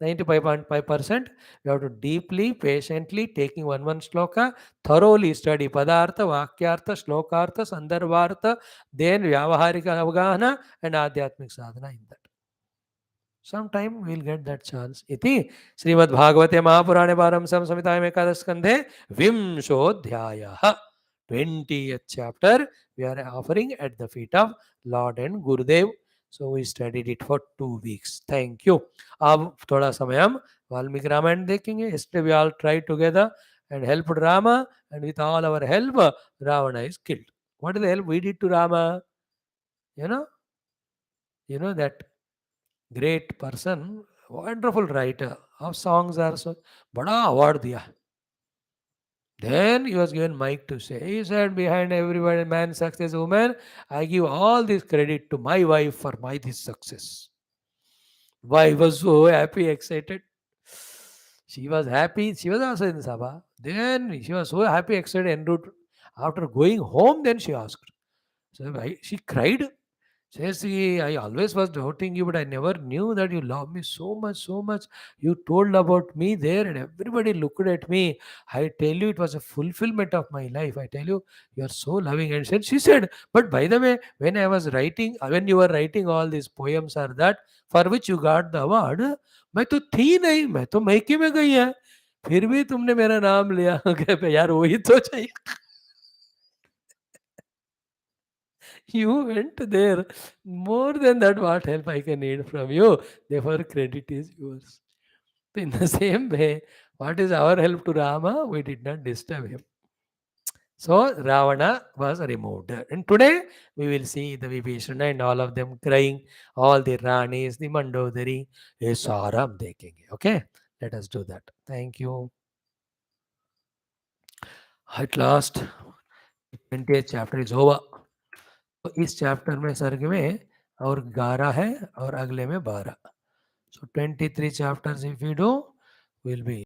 95.5%, we have to deeply, patiently, taking one shloka, thoroughly study Padartha, Vakyartha, Shlokartha, Sandarbhartha, then Vyavaharika Avgahana and Adhyatmik Sadhana in that. Sometime we will get that chance. Iti Srimad Bhagavate Mahapurane Param Samhitayam Ekadash Skandhe Vimshodhyayah. 20th chapter we are offering at the feet of Lord and Gurudev. So we studied it for 2 weeks. Thank you. अब थोड़ा समय हम वाल्मीकि रामायण देखेंगे. Yesterday we all tried together and helped Rama, and with all our help, Ravana is killed. What is the help we did to Rama? You know, you know that great person, wonderful writer of songs also, बड़ा award दिया. Then he was given mic to say. He said, behind everybody, man, success, woman, I give all this credit to my wife for my this success. Wife was so happy, excited. She was happy. She was also in Sabha. Then she was so happy, excited, en route. After going home, then she asked. So she cried. Says he, I always was doubting you, but I never knew that you love me so much, so much. You told about me there, and everybody looked at me. I tell you, it was a fulfillment of my life. I tell you, you are so loving. And said, she said, but by the way, when I was writing, when you were writing all these poems or that, for which you got the award, मैं तो थी नहीं, मैं तो मैके में गई है. फिर भी तुमने मेरा नाम लिया. यार वही तो चाहिए. You went there. More than that, what help I can need from you? Therefore, credit is yours. So in the same way, what is our help to Rama? We did not disturb him. So Ravana was removed. And today we will see the Vibhishana and all of them crying, all the Ranis, the Mandodari, ये सारा हम देखेंगे. Okay? Let us do that. Thank you. At last, 20th chapter is over. तो इस chapter में सर्ग में और 11 है और अगले में 12. So 23 chapters if we do, will be